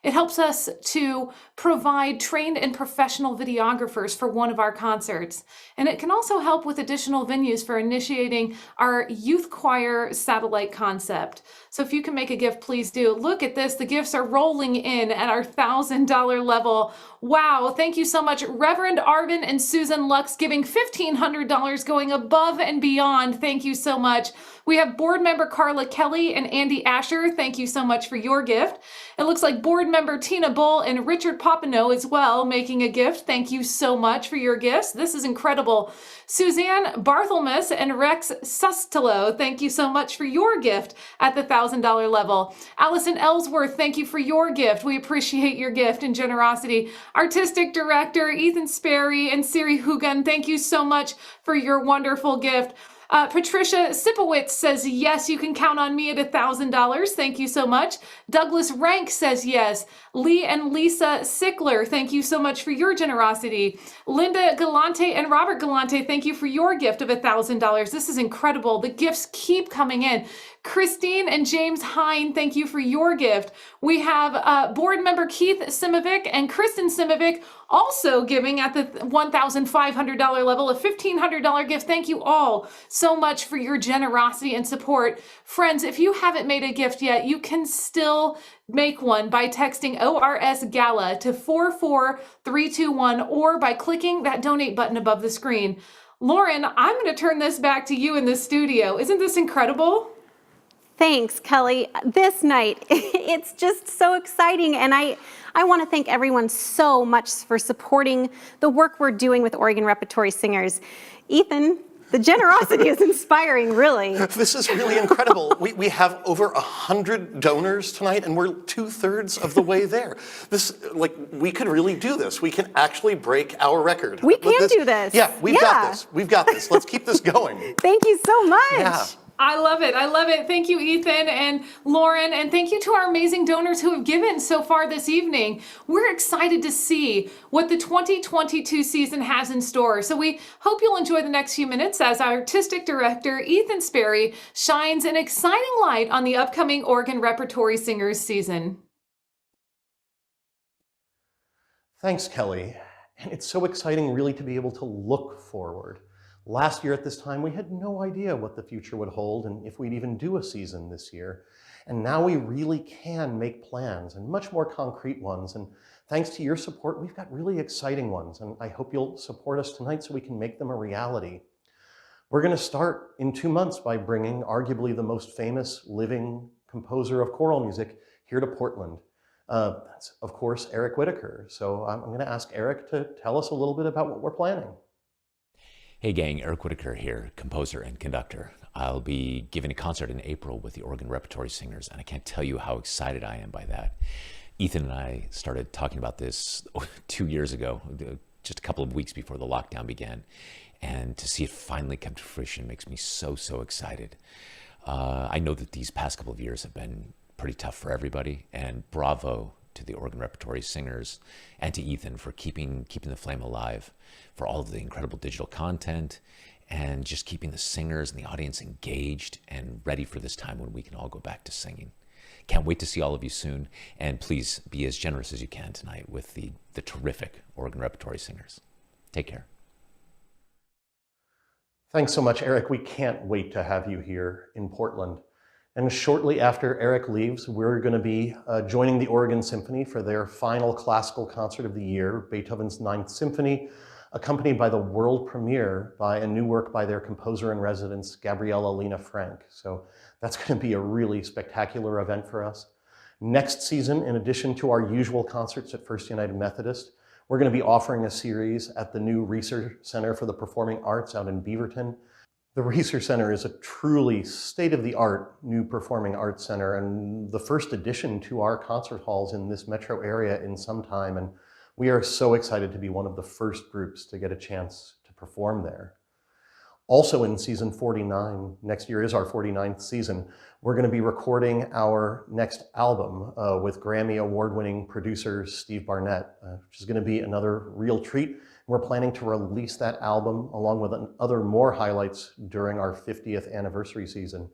It helps us to provide trained and professional videographers for one of our concerts. And it can also help with additional venues for initiating our youth choir satellite concept. So if you can make a gift, please do. Look at this. The gifts are rolling in at our $1,000 level. Wow. Thank you so much. Reverend Arvin and Susan Lux giving $1,500, going above and beyond. Thank you so much. We have board member Carla Kelly and Andy Asher. Thank you so much for your gift. It looks like board member Tina Bull and Richard Popino as well making a gift. Thank you so much for your gifts. This is incredible. Suzanne Barthelmess and Rex Sustelo, thank you so much for your gift at the $1,000 level. Allison Ellsworth, thank you for your gift. We appreciate your gift and generosity. Artistic director Ethan Sperry and Siri Hugan, thank you so much for your wonderful gift. Patricia Sipowitz says, yes, you can count on me at $1,000. Thank you so much. Douglas Rank says yes. Lee and Lisa Sickler, thank you so much for your generosity. Linda Galante and Robert Galante, thank you for your gift of $1,000. This is incredible. The gifts keep coming in. Christine and James Hine, thank you for your gift. We have board member Keith Simovic and Kristen Simovic also giving at the $1,500 level, a $1,500 gift. Thank you all so much for your generosity and support. Friends, if you haven't made a gift yet, you can still make one by texting ORS Gala to 44321 or by clicking that donate button above the screen. Lauren, I'm going to turn this back to you in the studio. Isn't this incredible? Thanks, Kelly. This night, it's just so exciting, and I want to thank everyone so much for supporting the work we're doing with Oregon Repertory Singers. Ethan, the generosity is inspiring, really. This is really incredible. We have over 100 donors tonight, and we're 2/3 of the way there. We could really do this. We can actually break our record. We can do this. Yeah, we've got this. We've got this. Let's keep this going. Thank you so much. Yeah. I love it. I love it. Thank you, Ethan and Lauren, and thank you to our amazing donors who have given so far this evening. We're excited to see what the 2022 season has in store. So we hope you'll enjoy the next few minutes as our artistic director, Ethan Sperry, shines an exciting light on the upcoming Oregon Repertory Singers season. Thanks, Kelly. And it's so exciting really to be able to look forward. Last year at this time, we had no idea what the future would hold and if we'd even do a season this year. And now we really can make plans, and much more concrete ones. And thanks to your support, we've got really exciting ones. And I hope you'll support us tonight so we can make them a reality. We're going to start in 2 months by bringing arguably the most famous living composer of choral music here to Portland. That's, of course, Eric Whitaker. So I'm going to ask Eric to tell us a little bit about what we're planning. Hey gang, Eric Whitaker here, composer and conductor. I'll be giving a concert in April with the Oregon Repertory Singers, and I can't tell you how excited I am by that. Ethan and I started talking about this 2 years ago, just a couple of weeks before the lockdown began, and to see it finally come to fruition makes me so excited. I know that these past couple of years have been pretty tough for everybody, and bravo to the Oregon Repertory Singers and to Ethan for keeping the flame alive, for all of the incredible digital content, and just keeping the singers and the audience engaged and ready for this time when we can all go back to singing. Can't wait to see all of you soon, and please be as generous as you can tonight with the terrific Oregon Repertory Singers. Take care. Thanks so much, Eric. We can't wait to have you here in Portland. And shortly after Eric leaves, we're going to be joining the Oregon Symphony for their final classical concert of the year, Beethoven's Ninth Symphony, accompanied by the world premiere by a new work by their composer-in-residence, Gabriella Lena Frank. So that's going to be a really spectacular event for us. Next season, in addition to our usual concerts at First United Methodist, we're going to be offering a series at the new Research Center for the Performing Arts out in Beaverton. The Research Center is a truly state-of-the-art new performing arts center and the first addition to our concert halls in this metro area in some time. And we are so excited to be one of the first groups to get a chance to perform there. Also in season 49, next year is our 49th season, we're going to be recording our next album with Grammy Award-winning producer Steve Barnett, which is going to be another real treat. We're planning to release that album along with other more highlights during our 50th anniversary season,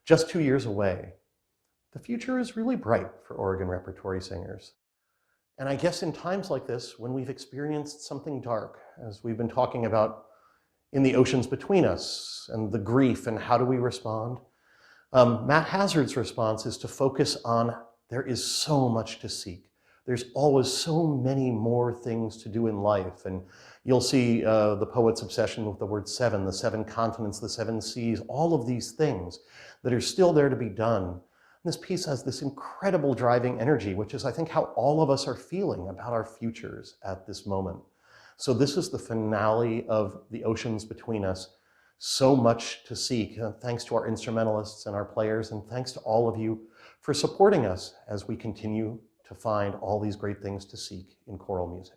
just 2 years away. The future is really bright for Oregon Repertory Singers. And I guess in times like this, when we've experienced something dark, as we've been talking about in the oceans between us, and the grief and how do we respond, Matt Hazard's response is to focus on there is so much to seek. There's always so many more things to do in life. And you'll see the poet's obsession with the word seven, the seven continents, the seven seas, all of these things that are still there to be done. And this piece has this incredible driving energy, which is, I think, how all of us are feeling about our futures at this moment. So this is the finale of The Oceans Between Us. So much to seek. Thanks to our instrumentalists and our players, and thanks to all of you for supporting us as we continue to find all these great things to seek in choral music.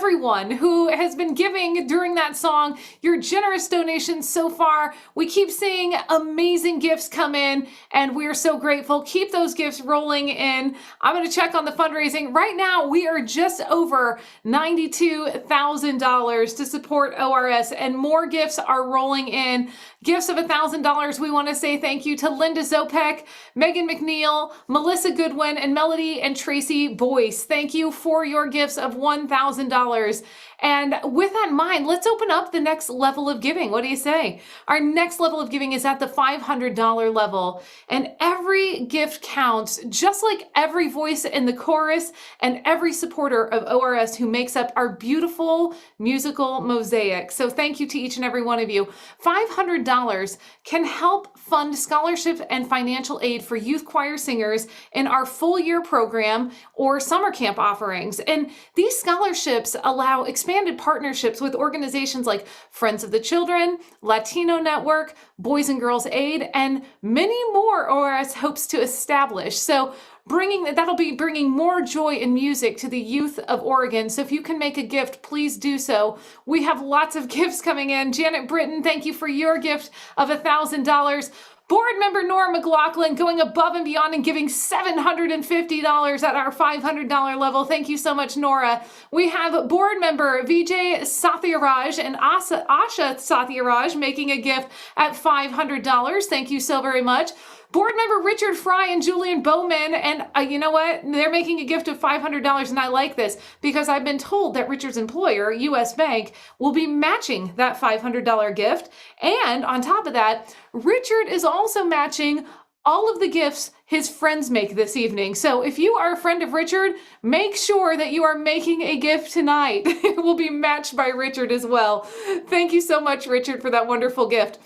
everyone who has been giving during that song, your generous donations so far. We keep seeing amazing gifts come in, and we are so grateful. Keep those gifts rolling in. I'm going to check on the fundraising. Right now, we are just over $92,000 to support ORS, and more gifts are rolling in. Gifts of $1,000. We want to say thank you to Linda Zopek, Megan McNeil, Melissa Goodwin, and Melody and Tracy Boyce. Thank you for your gifts of $1,000. And with that in mind, let's open up the next level of giving. What do you say? Our next level of giving is at the $500 level. And every gift counts, just like every voice in the chorus and every supporter of ORS who makes up our beautiful musical mosaic. So thank you to each and every one of you. $500 can help fund scholarship and financial aid for youth choir singers in our full year program or summer camp offerings. And these scholarships allow expanded partnerships with organizations like Friends of the Children, Latino Network, Boys and Girls Aid, and many more ORS hopes to establish. So that'll be bringing more joy and music to the youth of Oregon. So if you can make a gift, please do so. We have lots of gifts coming in. Janet Britton, thank you for your gift of $1,000. Board member Nora McLaughlin going above and beyond and giving $750 at our $500 level. Thank you so much, Nora. We have board member Vijay Satyaraj and Asha Satyaraj making a gift at $500. Thank you so very much. Board member Richard Fry and Julian Bowman, and you know what? They're making a gift of $500, and I like this because I've been told that Richard's employer, U.S. Bank, will be matching that $500 gift. And on top of that, Richard is also matching all of the gifts his friends make this evening. So if you are a friend of Richard, make sure that you are making a gift tonight. It will be matched by Richard as well. Thank you so much, Richard, for that wonderful gift.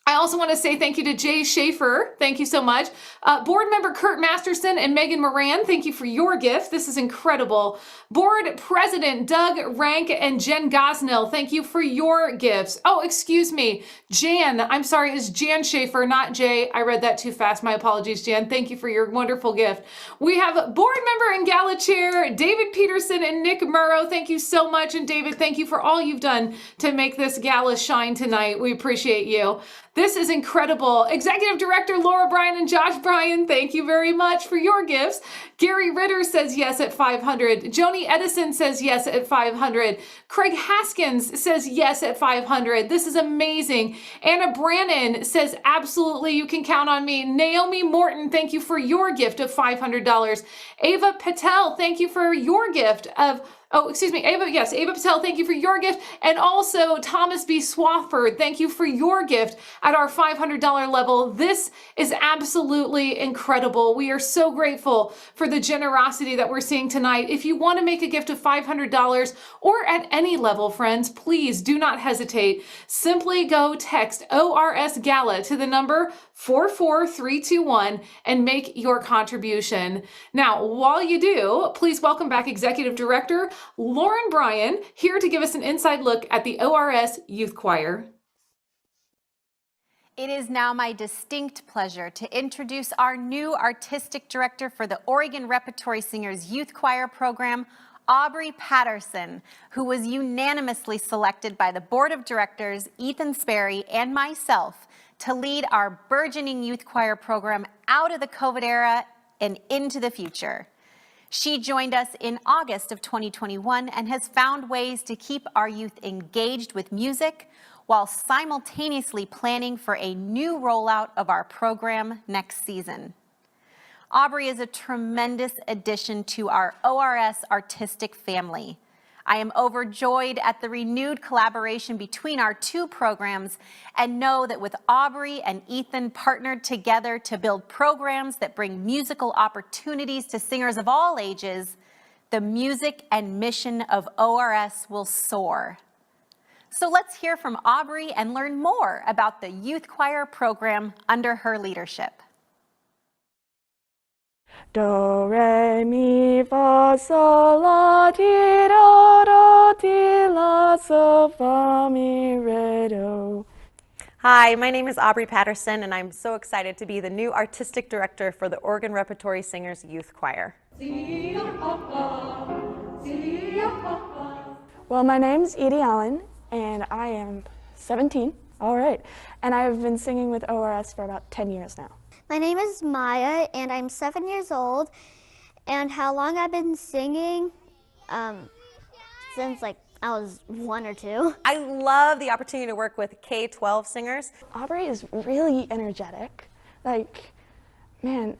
I also want to say thank you to Jay Schaefer. Thank you so much. Board member Kurt Masterson and Megan Moran, thank you for your gift. This is incredible. Board president Doug Rank and Jen Gosnell, thank you for your gifts. Oh, excuse me. Jan, I'm sorry, it's Jan Schaefer, not Jay. I read that too fast. My apologies, Jan. Thank you for your wonderful gift. We have board member and gala chair David Peterson and Nick Murrow. Thank you so much. And David, thank you for all you've done to make this gala shine tonight. We appreciate you. This is incredible. Executive Director Laura Bryan and Josh Bryan, thank you very much for your gifts. Gary Ritter says yes at $500. Joni Edison says yes at $500. Craig Haskins says yes at $500. This is amazing. Anna Brannon says absolutely, you can count on me. Naomi Morton, thank you for your gift of $500. Ava Patel, thank you for your gift of Ava Patel, thank you for your gift. And also Thomas B. Swafford, thank you for your gift at our $500 level. This is absolutely incredible. We are so grateful for the generosity that we're seeing tonight. If you want to make a gift of $500 or at any level, friends, please do not hesitate. Simply go text ORS Gala to the number 44321 and make your contribution. Now, while you do, please welcome back Executive Director Lauren Bryan, here to give us an inside look at the ORS Youth Choir. It is now my distinct pleasure to introduce our new Artistic Director for the Oregon Repertory Singers Youth Choir Program, Aubrey Patterson, who was unanimously selected by the Board of Directors, Ethan Sperry, and myself to lead our burgeoning youth choir program out of the COVID era and into the future. She joined us in August of 2021 and has found ways to keep our youth engaged with music while simultaneously planning for a new rollout of our program next season. Aubrey is a tremendous addition to our ORS artistic family. I am overjoyed at the renewed collaboration between our two programs and know that with Aubrey and Ethan partnered together to build programs that bring musical opportunities to singers of all ages, the music and mission of ORS will soar. So let's hear from Aubrey and learn more about the youth choir program under her leadership. Do, re, mi, fa, sol, la, ti, do, ti, la, so, fa, mi, re, do. Hi, my name is Aubrey Patterson, and I'm so excited to be the new Artistic Director for the Oregon Repertory Singers Youth Choir. Well, my name's Edie Allen, and I am 17. All right. And I've been singing with ORS for about 10 years now. My name is Maya, and I'm 7 years old. And how long I've been singing? Since like I was 1 or 2. I love the opportunity to work with K-12 singers. Aubrey is really energetic. Like, man,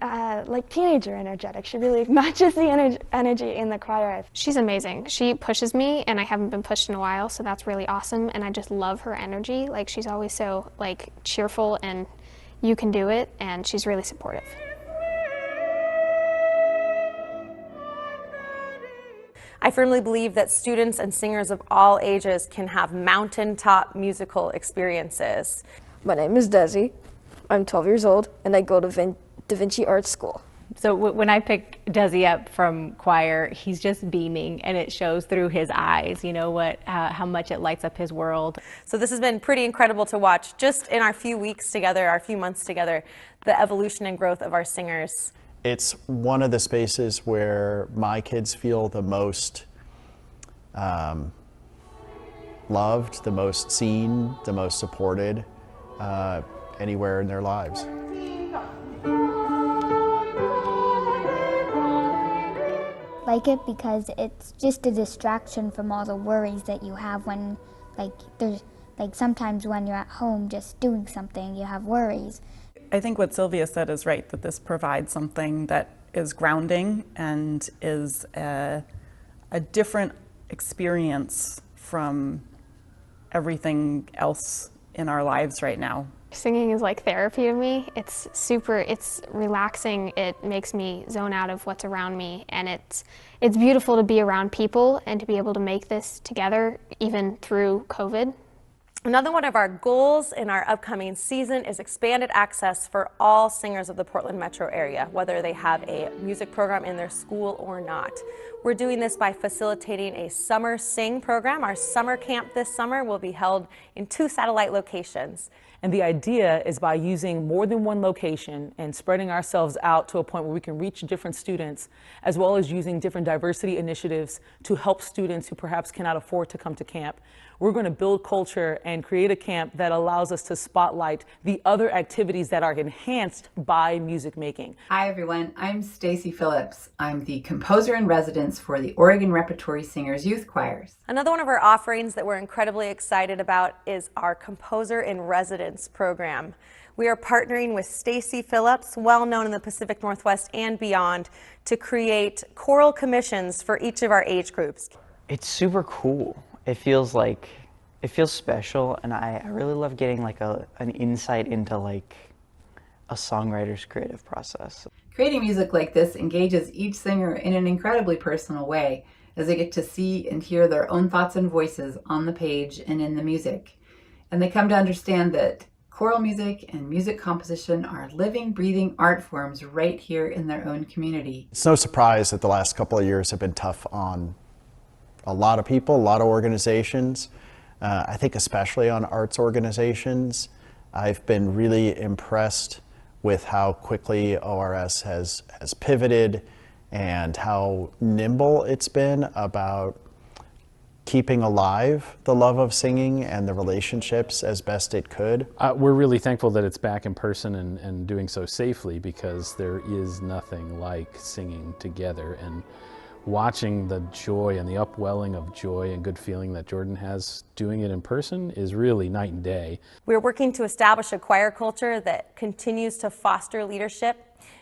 like teenager energetic. She really matches the energy in the choir. She's amazing. She pushes me, and I haven't been pushed in a while, so that's really awesome. And I just love her energy. Like, she's always so like cheerful, and you can do it, and she's really supportive. I firmly believe that students and singers of all ages can have mountaintop musical experiences. My name is Desi. I'm 12 years old, and I go to Da Vinci Art School. So when I pick Desi up from choir, he's just beaming, and it shows through his eyes, you know, how much it lights up his world. So this has been pretty incredible to watch, just in our few weeks together, our few months together, the evolution and growth of our singers. It's one of the spaces where my kids feel the most loved, the most seen, the most supported anywhere in their lives. Like it because it's just a distraction from all the worries that you have when, sometimes when you're at home just doing something, you have worries. I think what Sylvia said is right, that this provides something that is grounding and is a different experience from everything else in our lives right now. Singing is like therapy to me. It's relaxing. It makes me zone out of what's around me, and it's beautiful to be around people and to be able to make this together, even through COVID. Another one of our goals in our upcoming season is expanded access for all singers of the Portland metro area, whether they have a music program in their school or not. We're doing this by facilitating a summer sing program. Our summer camp this summer will be held in 2 satellite locations. And the idea is by using more than one location and spreading ourselves out to a point where we can reach different students, as well as using different diversity initiatives to help students who perhaps cannot afford to come to camp. We're going to build culture and create a camp that allows us to spotlight the other activities that are enhanced by music making. Hi everyone, I'm Stacy Phillips. I'm the composer in residence for the Oregon Repertory Singers Youth Choirs. Another one of our offerings that we're incredibly excited about is our Composer in Residence program. We are partnering with Stacy Phillips, well known in the Pacific Northwest and beyond, to create choral commissions for each of our age groups. It's super cool. It feels special, and I really love getting like an insight into like a songwriter's creative process. Creating music like this engages each singer in an incredibly personal way, as they get to see and hear their own thoughts and voices on the page and in the music. And they come to understand that choral music and music composition are living, breathing art forms right here in their own community. It's no surprise that the last couple of years have been tough on a lot of people, a lot of organizations. I think especially on arts organizations. I've been really impressed with how quickly ORS has pivoted and how nimble it's been about keeping alive the love of singing and the relationships as best it could. We're really thankful that it's back in person and doing so safely, because there is nothing like singing together, and watching the joy and the upwelling of joy and good feeling that Jordan has doing it in person is really night and day. We're working to establish a choir culture that continues to foster leadership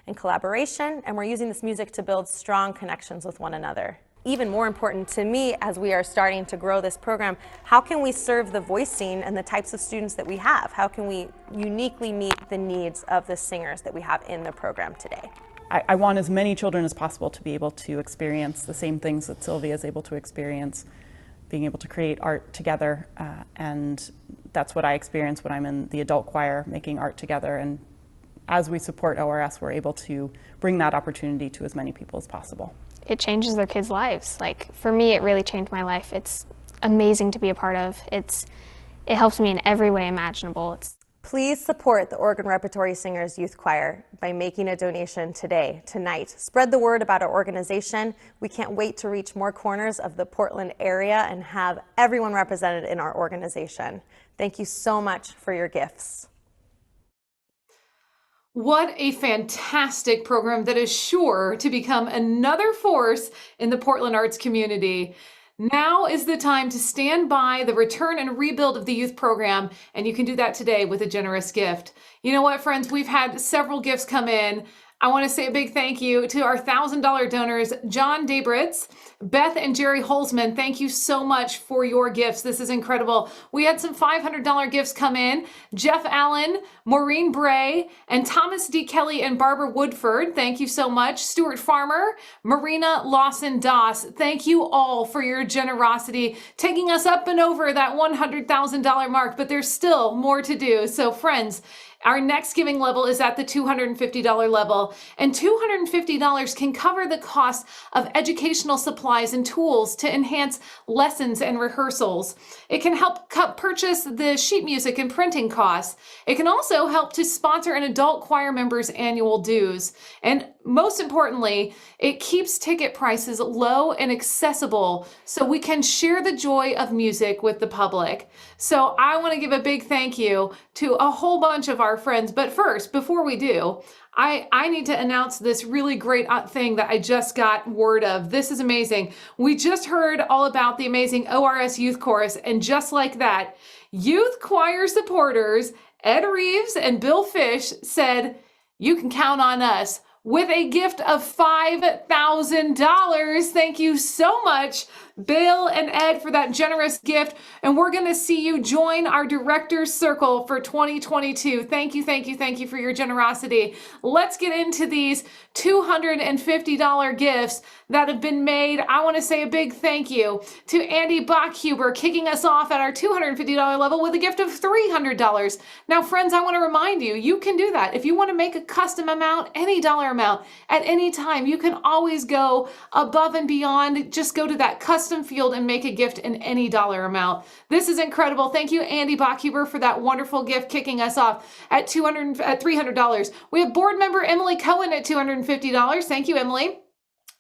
and collaboration, and we're using this music to build strong connections with one another. Even more important to me, as we are starting to grow this program, how can we serve the voice scene and the types of students that we have? How can we uniquely meet the needs of the singers that we have in the program today? I want as many children as possible to be able to experience the same things that Sylvia is able to experience, being able to create art together, and that's what I experience when I'm in the adult choir, making art together. And as we support ORS, we're able to bring that opportunity to as many people as possible. It changes their kids' lives. Like, for me, it really changed my life. It's amazing to be a part of. It helps me in every way imaginable. Please support the Oregon Repertory Singers Youth Choir by making a donation today, tonight. Spread the word about our organization. We can't wait to reach more corners of the Portland area and have everyone represented in our organization. Thank you so much for your gifts. What a fantastic program that is sure to become another force in the Portland arts community. Now is the time to stand by the return and rebuild of the youth program, and you can do that today with a generous gift. You know what, friends? We've had several gifts come in. I want to say a big thank you to our $1,000 donors, John Dabritz, Beth and Jerry Holzman. Thank you so much for your gifts. This is incredible. We had some $500 gifts come in. Jeff Allen, Maureen Bray, and Thomas D. Kelly and Barbara Woodford. Thank you so much. Stuart Farmer, Marina Lawson Doss. Thank you all for your generosity, taking us up and over that $100,000 mark, but there's still more to do. So friends, our next giving level is at the $250 level, and $250 can cover the cost of educational supplies and tools to enhance lessons and rehearsals. It can help purchase the sheet music and printing costs. It can also help to sponsor an adult choir member's annual dues. And most importantly, it keeps ticket prices low and accessible so we can share the joy of music with the public. So I want to give a big thank you to a whole bunch of our friends. But first, before we do, I need to announce this really great thing that I just got word of. This is amazing. We just heard all about the amazing ORS Youth Chorus, and just like that, youth choir supporters Ed Reeves and Bill Fish said, "You can count on us," with a gift of $5,000. Thank you so much, Bill and Ed, for that generous gift. And we're going to see you join our Director's Circle for 2022. Thank you, thank you, thank you for your generosity. Let's get into these $250 gifts that have been made. I want to say a big thank you to Andy Bachhuber, kicking us off at our $250 level with a gift of $300. Now, friends, I want to remind you, you can do that. If you want to make a custom amount, any dollar amount, at any time, you can always go above and beyond. Just go to that custom field and make a gift in any dollar amount. This is incredible. Thank you, Andy Bachhuber, for that wonderful gift, kicking us off at $300. We have board member Emily Cohen at $250. Thank you, Emily.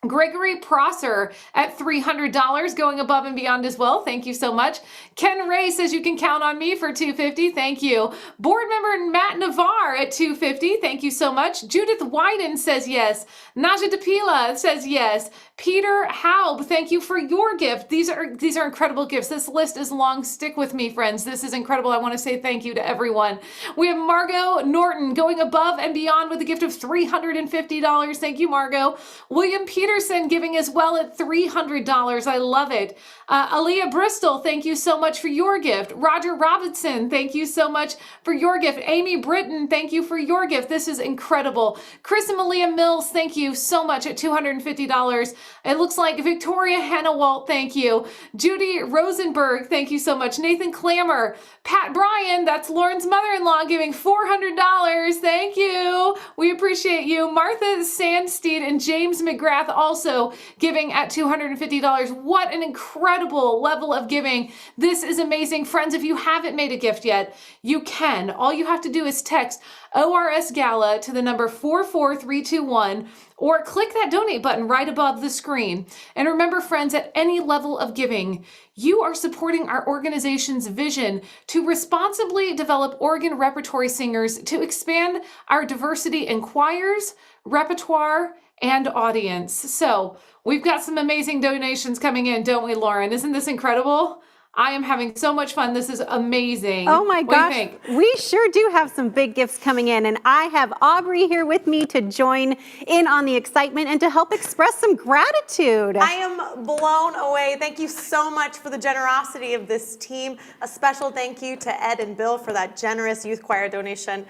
Gregory Prosser at $300, going above and beyond as well. Thank you so much. Ken Ray says you can count on me for $250. Thank you. Board member Matt Navarre at $250. Thank you so much. Judith Wyden says yes. Naja DePila says yes. Peter Haub, thank you for your gift. These are incredible gifts. This list is long. Stick with me, friends. This is incredible. I want to say thank you to everyone. We have Margot Norton going above and beyond with a gift of $350. Thank you, Margot. William Peterson giving as well at $300. I love it. Aaliyah Bristol, thank you so much for your gift. Roger Robinson, thank you so much for your gift. Amy Britton, thank you for your gift. This is incredible. Chris and Malia Mills, thank you so much at $250. It looks like Victoria Hannawalt, thank you. Judy Rosenberg, thank you so much. Nathan Clammer, Pat Bryan, that's Lauren's mother-in-law, giving $400. Thank you. We appreciate you. Martha Sandsteed and James McGrath also giving at $250. What an incredible level of giving. This is amazing. Friends, if you haven't made a gift yet, you can. All you have to do is text ORS Gala to the number 44321 or click that donate button right above the screen. And remember, friends, at any level of giving, you are supporting our organization's vision to responsibly develop Oregon repertory singers to expand our diversity in choirs, repertoire, and audience. So we've got some amazing donations coming in, don't we, Lauren? Isn't this incredible? I am having so much fun. This is amazing. Oh my gosh, What do you think? we sure do have some big gifts coming in, and I have Aubrey here with me to join in on the excitement and to help express some gratitude. I am blown away. Thank you so much for the generosity of this team. A special thank you to Ed and Bill for that generous youth choir donation.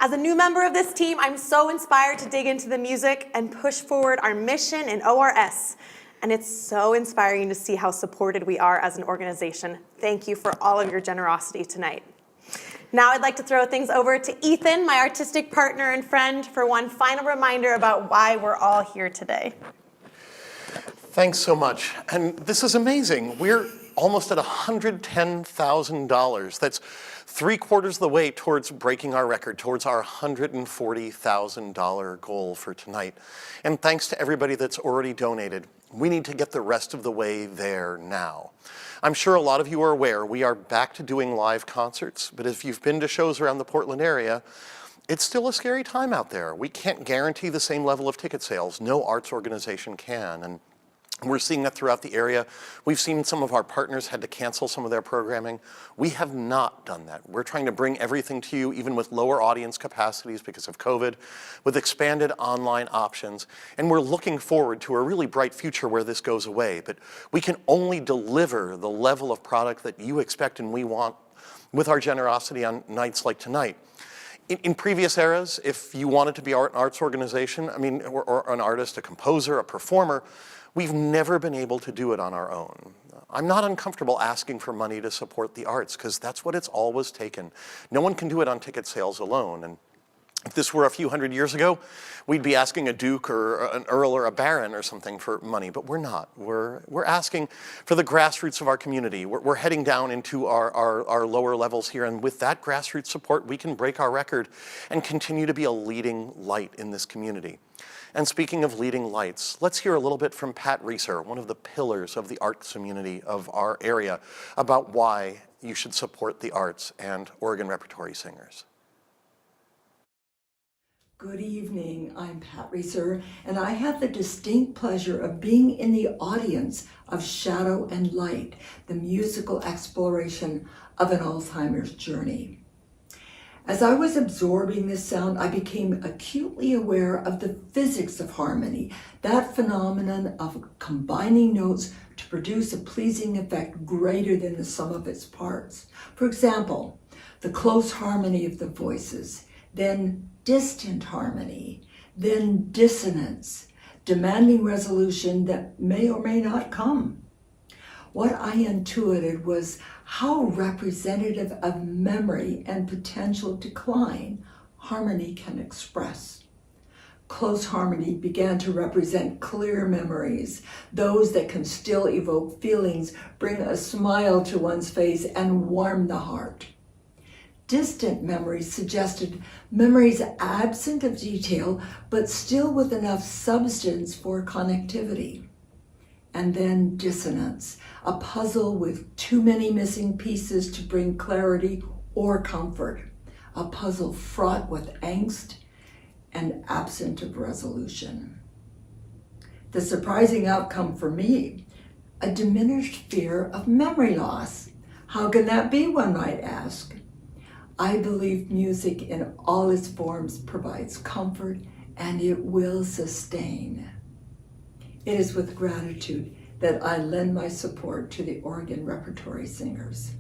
As a new member of this team, I'm so inspired to dig into the music and push forward our mission in ORS. And it's so inspiring to see how supported we are as an organization. Thank you for all of your generosity tonight. Now I'd like to throw things over to Ethan, my artistic partner and friend, for one final reminder about why we're all here today. Thanks so much. And this is amazing. We're almost at $110,000. That's 3/4 of the way towards breaking our record, towards our $140,000 goal for tonight. And thanks to everybody that's already donated. We need to get the rest of the way there now. I'm sure a lot of you are aware we are back to doing live concerts, but if you've been to shows around the Portland area, it's still a scary time out there. We can't guarantee the same level of ticket sales. No arts organization can. And we're seeing that throughout the area. We've seen some of our partners had to cancel some of their programming. We have not done that. We're trying to bring everything to you, even with lower audience capacities because of COVID, with expanded online options. And we're looking forward to a really bright future where this goes away. But we can only deliver the level of product that you expect and we want with our generosity on nights like tonight. In previous eras, if you wanted to be an arts organization, or an artist, a composer, a performer, we've never been able to do it on our own. I'm not uncomfortable asking for money to support the arts because that's what it's always taken. No one can do it on ticket sales alone. And if this were a few hundred years ago, we'd be asking a duke or an earl or a baron or something for money, but we're not. We're asking for the grassroots of our community. We're heading down into our lower levels here, and with that grassroots support, we can break our record and continue to be a leading light in this community. And speaking of leading lights, let's hear a little bit from Pat Reeser, one of the pillars of the arts community of our area, about why you should support the arts and Oregon Repertory Singers. Good evening, I'm Pat Reeser, and I have the distinct pleasure of being in the audience of Shadow and Light, the musical exploration of an Alzheimer's journey. As I was absorbing this sound, I became acutely aware of the physics of harmony, that phenomenon of combining notes to produce a pleasing effect greater than the sum of its parts. For example, the close harmony of the voices, then distant harmony, then dissonance, demanding resolution that may or may not come. What I intuited was how representative of memory and potential decline harmony can express. Close harmony began to represent clear memories, those that can still evoke feelings, bring a smile to one's face, and warm the heart. Distant memories suggested memories absent of detail, but still with enough substance for connectivity. And then dissonance, a puzzle with too many missing pieces to bring clarity or comfort, a puzzle fraught with angst and absent of resolution. The surprising outcome for me, a diminished fear of memory loss. How can that be, one might ask? I believe music in all its forms provides comfort and it will sustain. It is with gratitude that I lend my support to the Oregon Repertory Singers.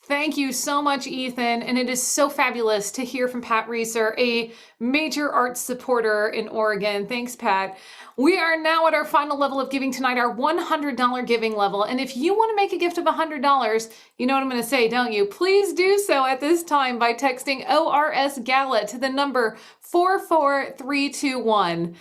Thank you so much, Ethan. And it is so fabulous to hear from Pat Reeser, a major arts supporter in Oregon. Thanks, Pat. We are now at our final level of giving tonight, our $100 giving level. And if you want to make a gift of $100, you know what I'm going to say, don't you? Please do so at this time by texting ORS Gala to the number 44321.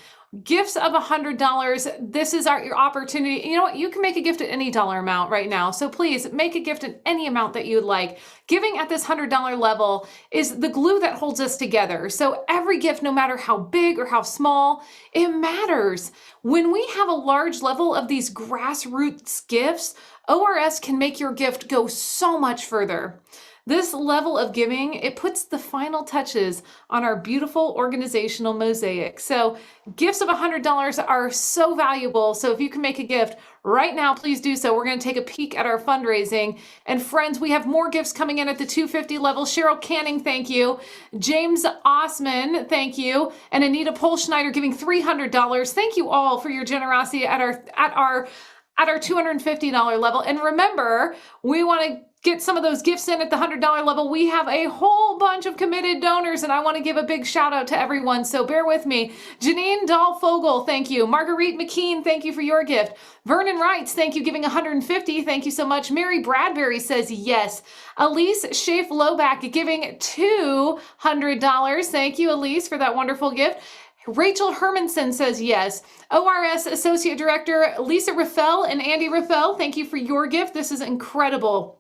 Gifts of $100. This is your opportunity. You know what? You can make a gift at any dollar amount right now. So please make a gift at any amount that you'd like. Giving at this $100 level is the glue that holds us together. So every gift, no matter how big or how small, it matters. When we have a large level of these grassroots gifts, ORS can make your gift go so much further. This level of giving, it puts the final touches on our beautiful organizational mosaic. So gifts of $100 are so valuable. So if you can make a gift right now, please do so. We're going to take a peek at our fundraising. And friends, we have more gifts coming in at the $250 level. Cheryl Canning, thank you. James Osman, thank you. And Anita Polschneider giving $300. Thank you all for your generosity at our $250 level. And remember, we want to get some of those gifts in at the $100 level. We have a whole bunch of committed donors, and I want to give a big shout out to everyone, so bear with me. Janine Dahl-Fogel, thank you. Marguerite McKean, thank you for your gift. Vernon Wrights, thank you, giving $150. Thank you so much. Mary Bradbury says yes. Elise Schaaf-Loback giving $200. Thank you, Elise, for that wonderful gift. Rachel Hermanson says yes. ORS Associate Director Lisa Raffel and Andy Raffel, thank you for your gift. This is incredible.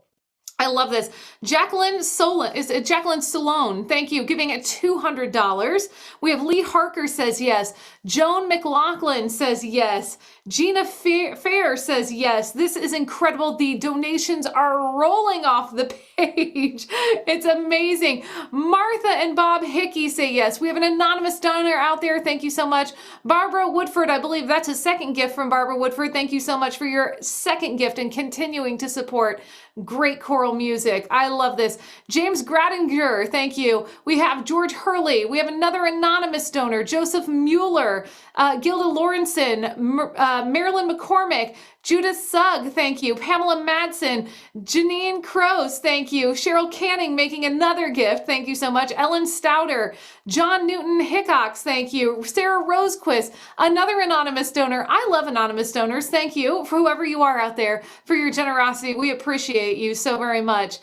I love this. Jacqueline Solone, thank you, giving it $200. We have Lee Harker says yes. Joan McLaughlin says yes. Gina Fair says yes. This is incredible. The donations are rolling off the page. It's amazing. Martha and Bob Hickey say yes. We have an anonymous donor out there. Thank you so much. Barbara Woodford, I believe that's a second gift from Barbara Woodford. Thank you so much for your second gift and continuing to support great choral music. I love this. James Gradinger, thank you. We have George Hurley. We have another anonymous donor, Joseph Mueller, Gilda Lawrenson, Marilyn McCormick, Judith Sugg, thank you. Pamela Madsen, Janine Crows, thank you. Cheryl Canning making another gift, thank you so much. Ellen Stouter, John Newton Hickox, thank you. Sarah Rosequist, another anonymous donor. I love anonymous donors. Thank you for whoever you are out there for your generosity. We appreciate you so very much.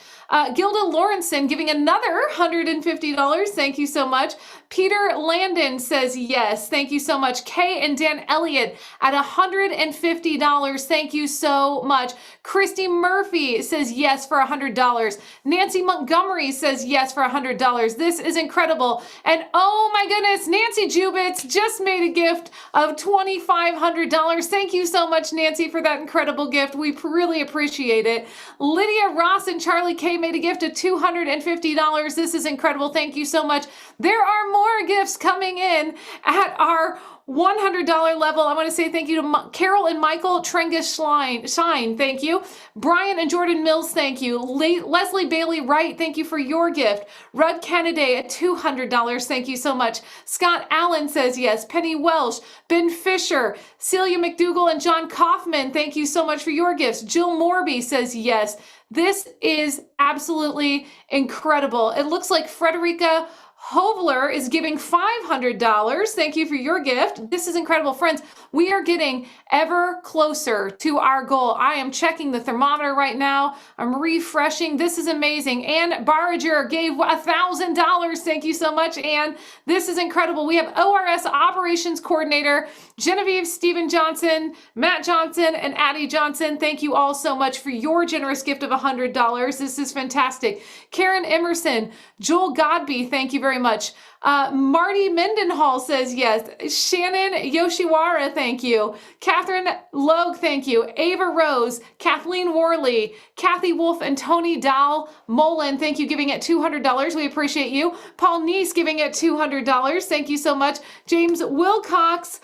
Gilda Lawrenson giving another $150. Thank you so much. Peter Landon says yes. Thank you so much. Kay and Dan Elliott at $150. Thank you so much. Christy Murphy says yes for $100. Nancy Montgomery says yes for $100. This is incredible. And oh my goodness, Nancy Jubitz just made a gift of $2,500. Thank you so much, Nancy, for that incredible gift. We really appreciate it. Lydia Ross and Charlie K made a gift of $250. This is incredible. Thank you so much. There are more gifts coming in at our $100 level. I want to say thank you to Carol and Michael Shine. Thank you. Brian and Jordan Mills, thank you. Leslie Bailey Wright, thank you for your gift. Rudd Kennedy at $200. Thank you so much. Scott Allen says yes. Penny Welsh, Ben Fisher, Celia McDougall, and John Kaufman, thank you so much for your gifts. Jill Morby says yes. This is absolutely incredible. It looks like Frederica Hovler is giving $500. Thank you for your gift. This is incredible. Friends, we are getting ever closer to our goal. I am checking the thermometer right now. I'm refreshing. This is amazing. Ann Barriger gave $1,000. Thank you so much, Ann. This is incredible. We have ORS Operations Coordinator Genevieve Stephen Johnson, Matt Johnson, and Addie Johnson. Thank you all so much for your generous gift of $100. This is fantastic. Karen Emerson, Joel Godby, thank you very much. Marty Mendenhall says yes. Shannon Yoshiwara, thank you. Catherine Logue, thank you. Ava Rose, Kathleen Worley, Kathy Wolf, and Tony Dahl Mullen, thank you, giving it $200. We appreciate you. Paul Neese giving it $200. Thank you so much. James Wilcox,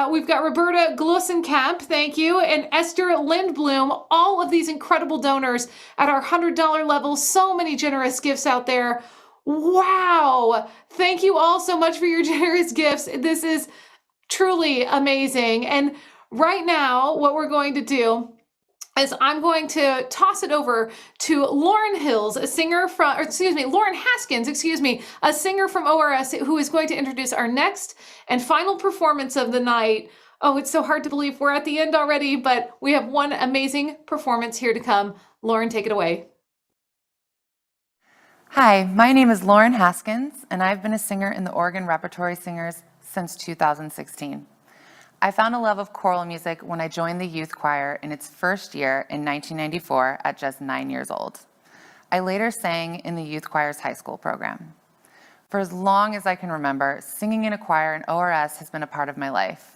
we've got Roberta Glussenkamp, thank you, and Esther Lindblom, all of these incredible donors at our $100 level. So many generous gifts out there. Wow. Thank you all so much for your generous gifts. This is truly amazing. And right now, what we're going to do is I'm going to toss it over to Lauren Hills, a singer from, Lauren Haskins, a singer from ORS, who is going to introduce our next and final performance of the night. Oh, it's so hard to believe we're at the end already, but we have one amazing performance here to come. Lauren, take it away. Hi, my name is Lauren Haskins, and I've been a singer in the Oregon Repertory Singers since 2016. I found a love of choral music when I joined the youth choir in its first year in 1994 at just 9 years old. I later sang in the youth choir's high school program. For as long as I can remember, singing in a choir in ORS has been a part of my life.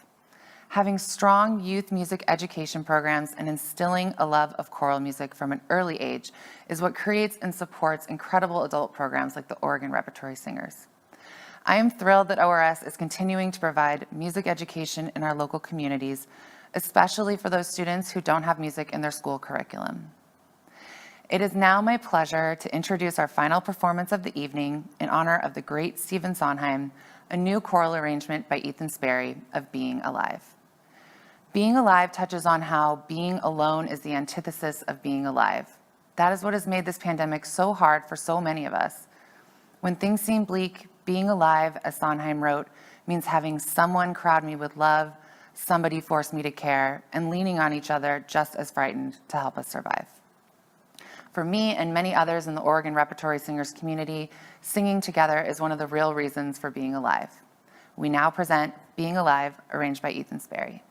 Having strong youth music education programs and instilling a love of choral music from an early age is what creates and supports incredible adult programs like the Oregon Repertory Singers. I am thrilled that ORS is continuing to provide music education in our local communities, especially for those students who don't have music in their school curriculum. It is now my pleasure to introduce our final performance of the evening in honor of the great Stephen Sondheim, a new choral arrangement by Ethan Sperry of Being Alive. Being Alive touches on how being alone is the antithesis of being alive. That is what has made this pandemic so hard for so many of us. When things seem bleak, being alive, as Sondheim wrote, means having someone crowd me with love, somebody force me to care, and leaning on each other just as frightened to help us survive. For me and many others in the Oregon Repertory Singers community, singing together is one of the real reasons for being alive. We now present Being Alive, arranged by Ethan Sperry.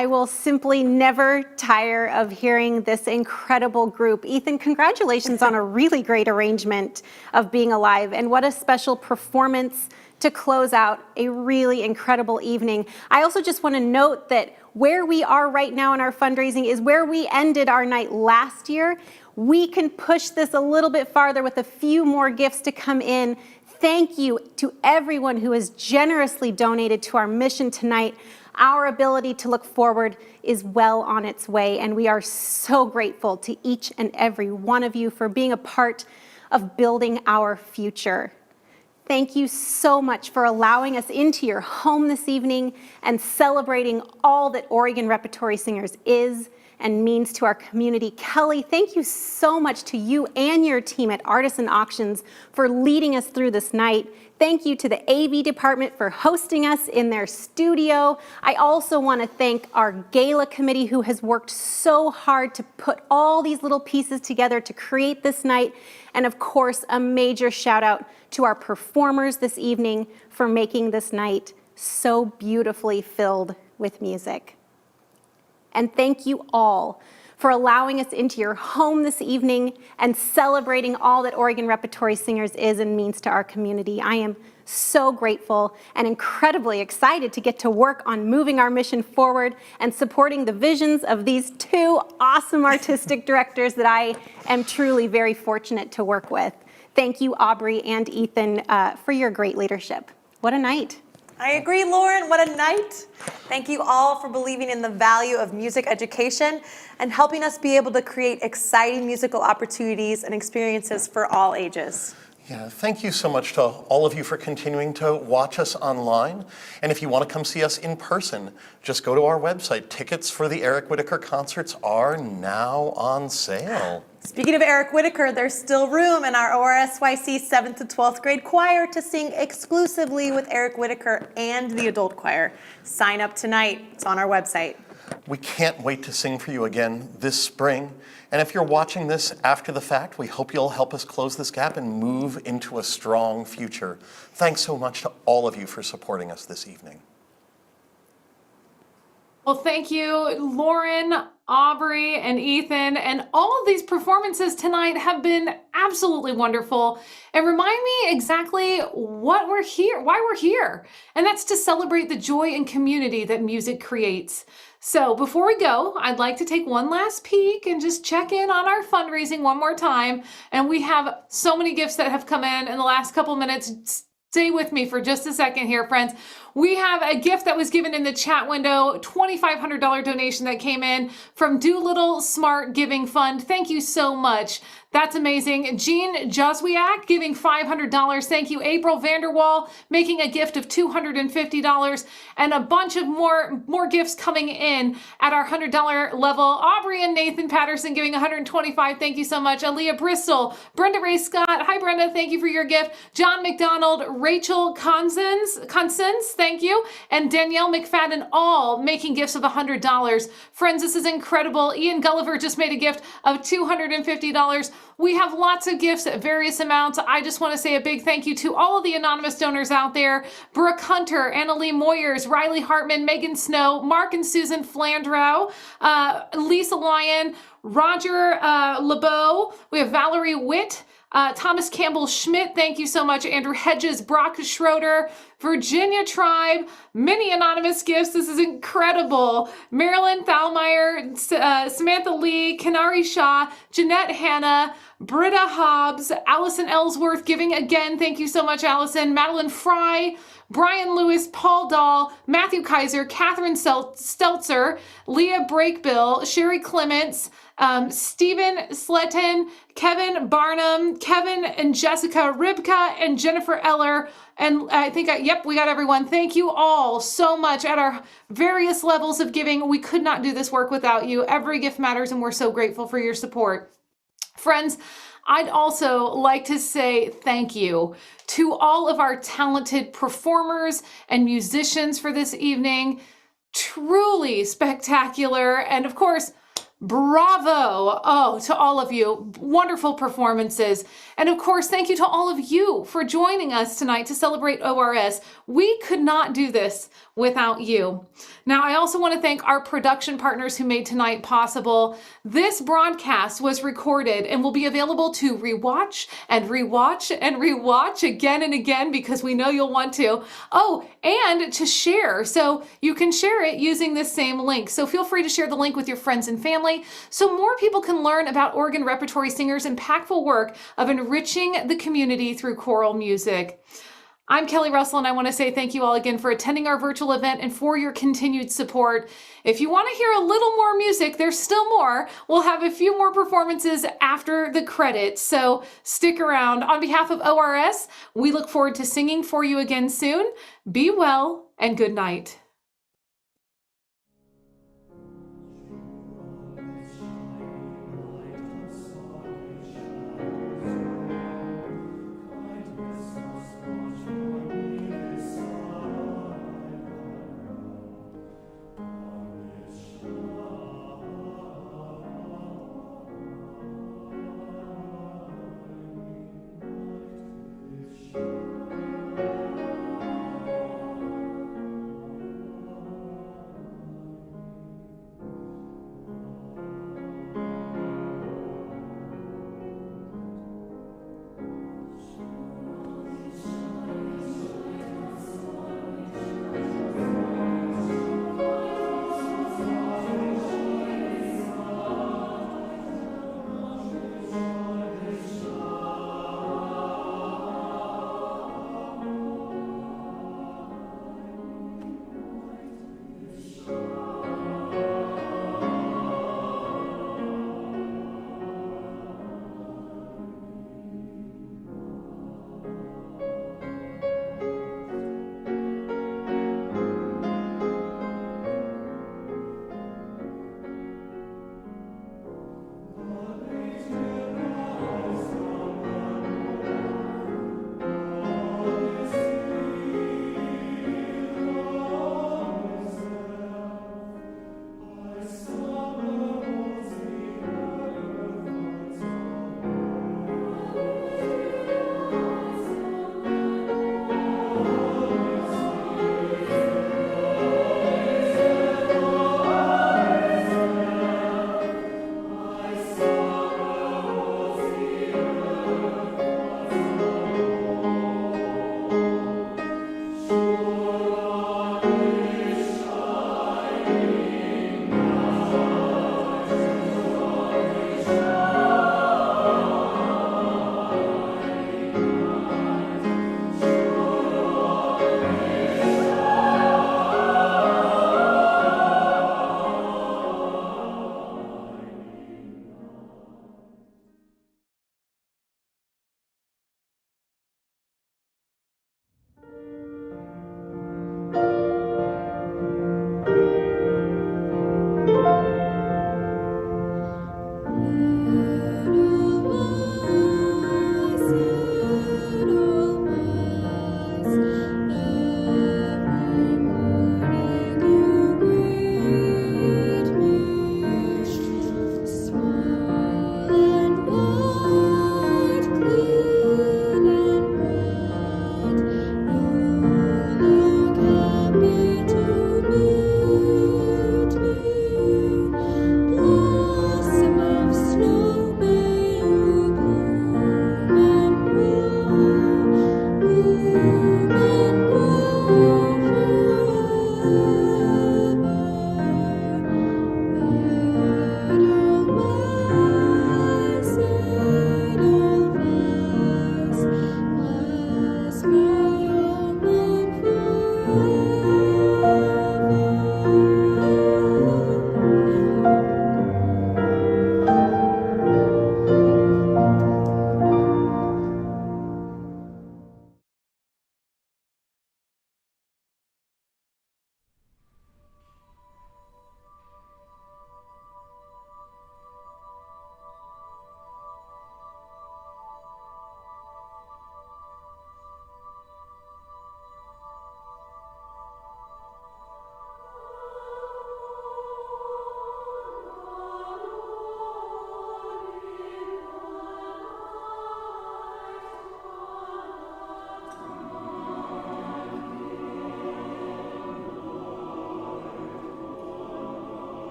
I will simply never tire of hearing this incredible group. Ethan, congratulations on a really great arrangement of Being Alive, and what a special performance to close out a really incredible evening. I also just want to note that where we are right now in our fundraising is where we ended our night last year. We can push this a little bit farther with a few more gifts to come in. Thank you to everyone who has generously donated to our mission tonight. Our ability to look forward is well on its way, and we are so grateful to each and every one of you for being a part of building our future. Thank you so much for allowing us into your home this evening and celebrating all that Oregon Repertory Singers is and means to our community. Kelly, thank you so much to you and your team at Artisan Auctions for leading us through this night. Thank you to the AV department for hosting us in their studio. I also want to thank our gala committee who has worked so hard to put all these little pieces together to create this night. And of course, a major shout out to our performers this evening for making this night so beautifully filled with music. And thank you all for allowing us into your home this evening and celebrating all that Oregon Repertory Singers is and means to our community. I am so grateful and incredibly excited to get to work on moving our mission forward and supporting the visions of these two awesome artistic directors that I am truly very fortunate to work with. Thank you, Aubrey and Ethan, for your great leadership. What a night. I agree, Lauren. What a night. Thank you all for believing in the value of music education and helping us be able to create exciting musical opportunities and experiences for all ages. Yeah, thank you so much to all of you for continuing to watch us online. And if you want to come see us in person, just go to our website. Tickets for the Eric Whitacre concerts are now on sale. Speaking of Eric Whitacre, there's still room in our ORSYC 7th to 12th grade choir to sing exclusively with Eric Whitacre and the adult choir. Sign up tonight. It's on our website. We can't wait to sing for you again this spring. And if you're watching this after the fact, we hope you'll help us close this gap and move into a strong future. Thanks so much to all of you for supporting us this evening. Well, thank you, Lauren, Aubrey, and Ethan. And all of these performances tonight have been absolutely wonderful and remind me exactly why we're here. And that's to celebrate the joy and community that music creates. So before we go, I'd like to take one last peek and just check in on our fundraising one more time. And we have so many gifts that have come in the last couple minutes. Stay with me for just a second here, friends. We have a gift that was given in the chat window, $2,500 donation that came in from Doolittle Smart Giving Fund. Thank you so much. That's amazing. Jean Joswiak giving $500. Thank you. April Vanderwall making a gift of $250 and a bunch of more gifts coming in at our $100 level. Aubrey and Nathan Patterson giving $125. Thank you so much. Aaliyah Bristol, Brenda Ray Scott. Hi, Brenda. Thank you for your gift. John McDonald, Rachel Consens. Thank you. And Danielle McFadden, all making gifts of $100. Friends, this is incredible. Ian Gulliver just made a gift of $250. We have lots of gifts at various amounts. I just want to say a big thank you to all of the anonymous donors out there. Brooke Hunter, Annalie Moyers, Riley Hartman, Megan Snow, Mark and Susan Flandrow, Lisa Lyon, Roger LeBeau. We have Valerie Witt, Thomas Campbell Schmidt, thank you so much. Andrew Hedges, Brock Schroeder, Virginia Tribe, many anonymous gifts. This is incredible. Marilyn Thalmeyer, Samantha Lee, Kanari Shah, Jeanette Hanna, Britta Hobbs, Allison Ellsworth giving again. Thank you so much, Allison. Madeline Fry, Brian Lewis, Paul Dahl, Matthew Kaiser, Catherine Stelzer, Leah Breakbill, Sherry Clements, Stephen Sletton, Kevin Barnum, Kevin and Jessica Ribka, and Jennifer Eller. And I think, yep, we got everyone. Thank you all so much at our various levels of giving. We could not do this work without you. Every gift matters, and we're so grateful for your support. Friends, I'd also like to say thank you to all of our talented performers and musicians for this evening. Truly spectacular. And of course, bravo, to all of you. Wonderful performances. And of course, thank you to all of you for joining us tonight to celebrate ORS. We could not do this without you. Now, I also want to thank our production partners who made tonight possible. This broadcast was recorded and will be available to rewatch and rewatch and rewatch again and again because we know you'll want to. Oh, and to share. So you can share it using this same link. So feel free to share the link with your friends and family so more people can learn about Oregon Repertory Singers' impactful work of enriching the community through choral music. I'm Kelly Russell, and I want to say thank you all again for attending our virtual event and for your continued support. If you want to hear a little more music, there's still more. We'll have a few more performances after the credits, so stick around. On behalf of ORS, we look forward to singing for you again soon. Be well, and good night.